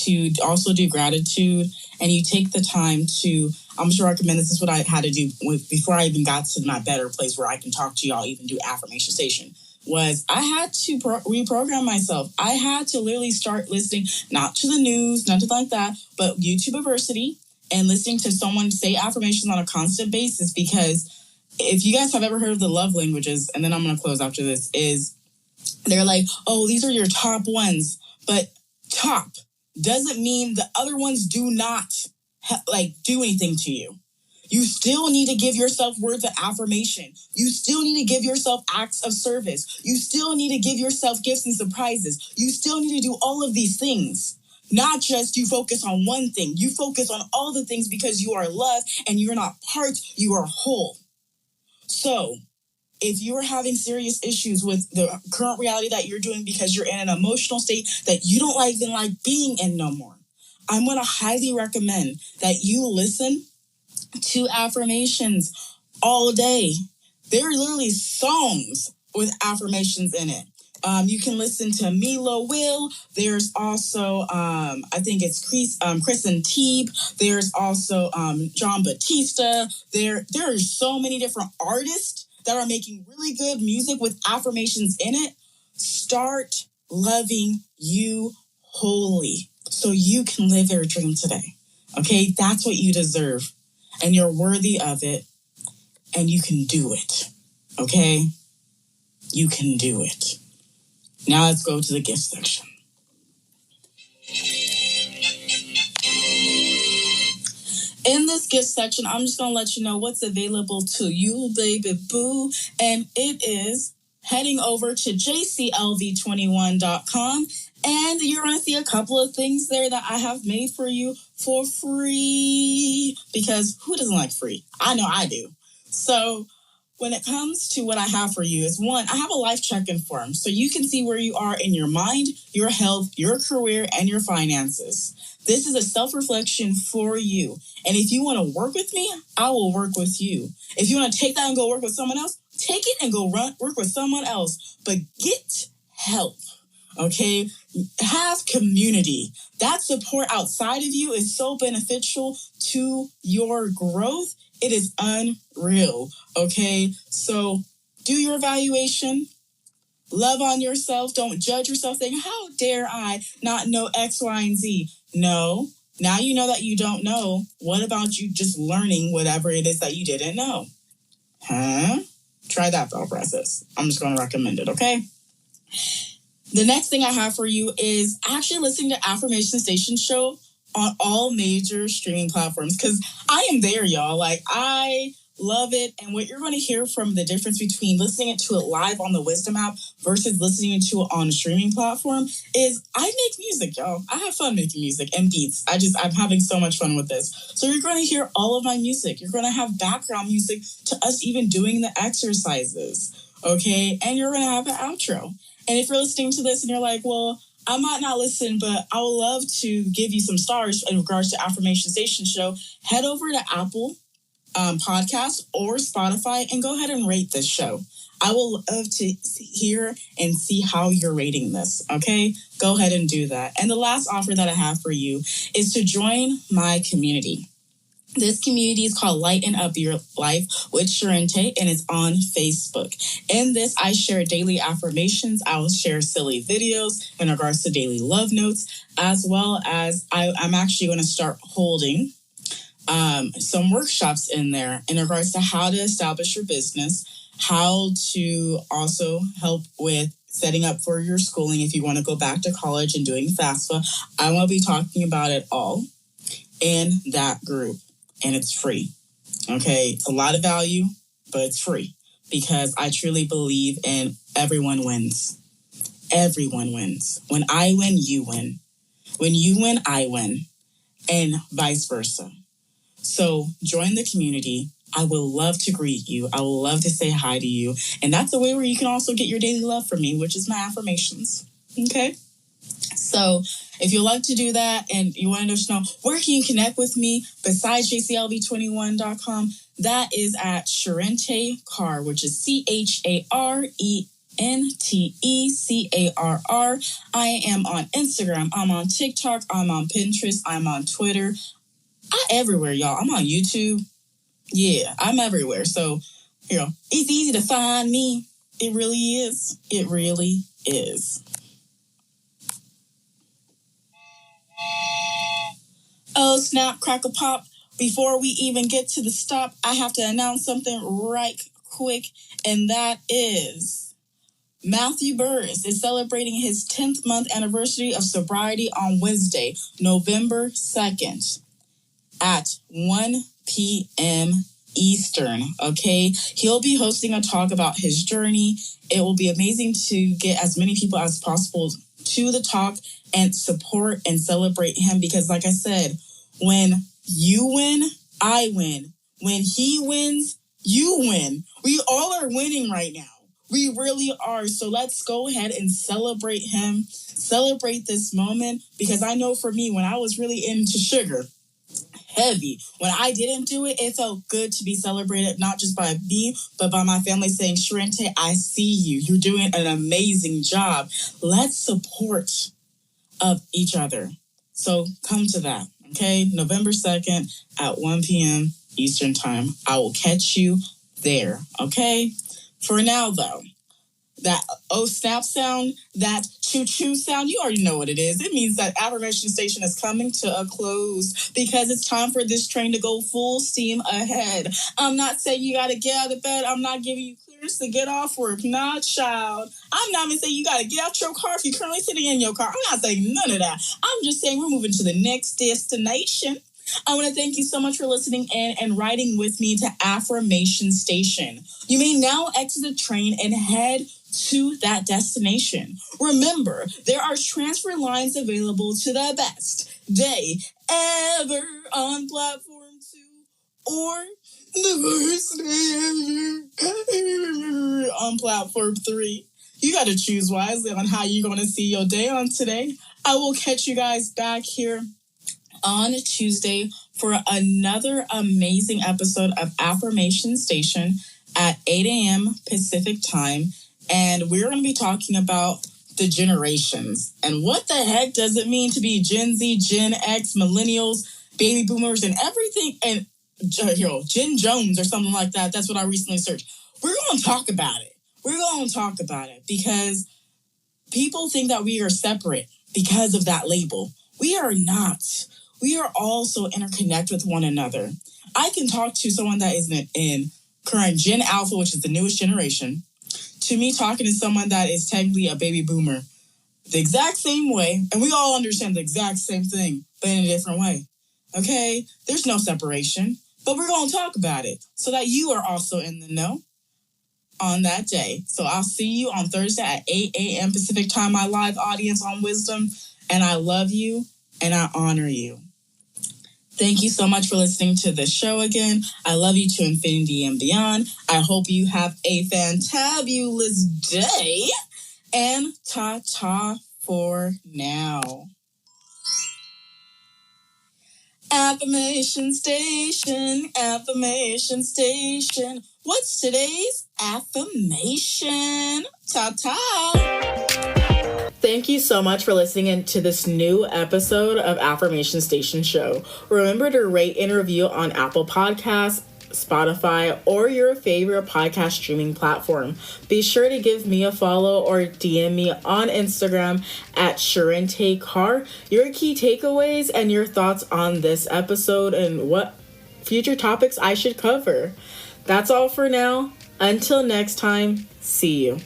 [SPEAKER 1] to also do gratitude, and you take the time to, I'm sure I recommend this is what I had to do before I even got to my better place where I can talk to y'all, even do Affirmation Station, was I had to reprogram myself. I had to literally start listening, not to the news, nothing like that, but YouTube University, and listening to someone say affirmations on a constant basis. Because if you guys have ever heard of the love languages, and then I'm going to close after this, is they're like, oh, these are your top ones, but top doesn't mean the other ones do not do anything to you. You still need to give yourself words of affirmation. You still need to give yourself acts of service. You still need to give yourself gifts and surprises. You still need to do all of these things. Not just you focus on one thing. You focus on all the things, because you are loved and you're not parts, you are whole. So if you're having serious issues with the current reality that you're doing because you're in an emotional state that you don't even like being in no more, I'm going to highly recommend that you listen to affirmations all day. There are literally songs with affirmations in it. You can listen to Milo Will. There's also, I think it's Chris and Teeb. There's also John Batista. There are so many different artists that are making really good music with affirmations in it. Start loving you wholly so you can live your dream today. Okay, that's what you deserve. And you're worthy of it. And you can do it. Okay? You can do it. Now let's go to the gift section. In this gift section, I'm just going to let you know what's available to you, baby boo. And it is heading over to jclv21.com. And you're going to see a couple of things there that I have made for you for free. Because who doesn't like free? I know I do. So when it comes to what I have for you is one, I have a life check-in form so you can see where you are in your mind, your health, your career, and your finances. This is a self-reflection for you. And if you want to work with me, I will work with you. If you want to take that and go work with someone else, take it and go work with someone else. But get help, okay? Have community. That support outside of you is so beneficial to your growth. It is unreal, okay? So do your evaluation. Love on yourself. Don't judge yourself saying, how dare I not know X, Y, and Z? No. Now you know that you don't know. What about you just learning whatever it is that you didn't know? Try that thought process. I'm just going to recommend it, okay? The next thing I have for you is actually listening to Affirmation Station Show on all major streaming platforms because I am there, y'all. Like, I love it. And what you're going to hear from the difference between listening to it live on the Wisdom app versus listening to it on a streaming platform is I make music, y'all. I have fun making music and beats. I'm having so much fun with this. So you're going to hear all of my music. You're going to have background music to us even doing the exercises, okay? And you're going to have an outro. And if you're listening to this and you're like, well, I might not listen, but I would love to give you some stars in regards to Affirmation Station Show. Head over to Apple Podcasts or Spotify and go ahead and rate this show. I will love to hear and see how you're rating this, okay? Go ahead and do that. And the last offer that I have for you is to join my community. This community is called Lighten Up Your Life with Charente, and it's on Facebook. In this, I share daily affirmations. I will share silly videos in regards to daily love notes, as well as I'm actually going to start holding some workshops in there in regards to how to establish your business, how to also help with setting up for your schooling if you want to go back to college and doing FAFSA. I will be talking about it all in that group. And it's free, okay? It's a lot of value, but it's free because I truly believe in everyone wins. Everyone wins. When I win, you win. When you win, I win, and vice versa. So join the community. I would love to greet you. I would love to say hi to you. And that's a way where you can also get your daily love from me, which is my affirmations, okay? So if you'd like to do that and you want to know where can you connect with me besides jclv21.com, that is at Charente Carr, which is CharenteCarr. I am on Instagram. I'm on TikTok. I'm on Pinterest. I'm on Twitter. I'm everywhere, y'all. I'm on YouTube. Yeah, I'm everywhere. So, it's easy to find me. It really is. It really is. Oh, snap, crackle, pop. Before we even get to the stop, I have to announce something right quick, and that is Matthew Burris is celebrating his 10th month anniversary of sobriety on Wednesday, November 2nd at 1 p.m. Eastern, okay? He'll be hosting a talk about his journey. It will be amazing to get as many people as possible to the talk and support and celebrate him because, like I said, when you win, I win. When he wins, you win. We all are winning right now. We really are. So let's go ahead and celebrate him. Celebrate this moment, because I know for me, when I was really into sugar, heavy, when I didn't do it, it felt good to be celebrated, not just by me, but by my family saying, Charente, I see you. You're doing an amazing job. Let's support of each other. So come to that, okay? November 2nd at 1 p.m. Eastern Time. I will catch you there, okay? For now, though, that oh snap sound, that choo-choo sound, you already know what it is. It means that Affirmation Station is coming to a close, because it's time for this train to go full steam ahead. I'm not saying you got to get out of bed. I'm not giving you clearance to get off work. Not, child. I'm not even saying you got to get out your car if you're currently sitting in your car. I'm not saying none of that. I'm just saying we're moving to the next destination. I want to thank you so much for listening in and riding with me to Affirmation Station. You may now exit the train and head to that destination. Remember, there are transfer lines available to the best day ever on platform 2 or the worst day ever on platform 3. You got to choose wisely on how you're going to see your day on today. I will catch you guys back here on Tuesday for another amazing episode of Affirmation Station at 8 a.m. Pacific Time. And we're going to be talking about the generations and what the heck does it mean to be Gen Z, Gen X, millennials, baby boomers, and everything. And Gen Jones or something like that. That's what I recently searched. We're going to talk about it. We're going to talk about it because people think that we are separate because of that label. We are not. We are all so interconnected with one another. I can talk to someone that is in current Gen Alpha, which is the newest generation, to me talking to someone that is technically a baby boomer the exact same way, and we all understand the exact same thing, but in a different way. Okay? There's no separation, but we're going to talk about it so that you are also in the know on that day. So I'll see you on Thursday at 8 a.m. Pacific Time, my live audience on Wisdom, and I love you and I honor you. Thank you so much for listening to the show again. I love you to infinity and beyond. I hope you have a fantabulous day. And ta-ta for now. Affirmation Station, Affirmation Station. What's today's affirmation? Ta-ta. Thank you so much for listening in to this new episode of Affirmation Station Show. Remember to rate and review on Apple Podcasts, Spotify, or your favorite podcast streaming platform. Be sure to give me a follow or DM me on Instagram at Charente Carr your key takeaways and your thoughts on this episode and what future topics I should cover. That's all for now. Until next time, see you.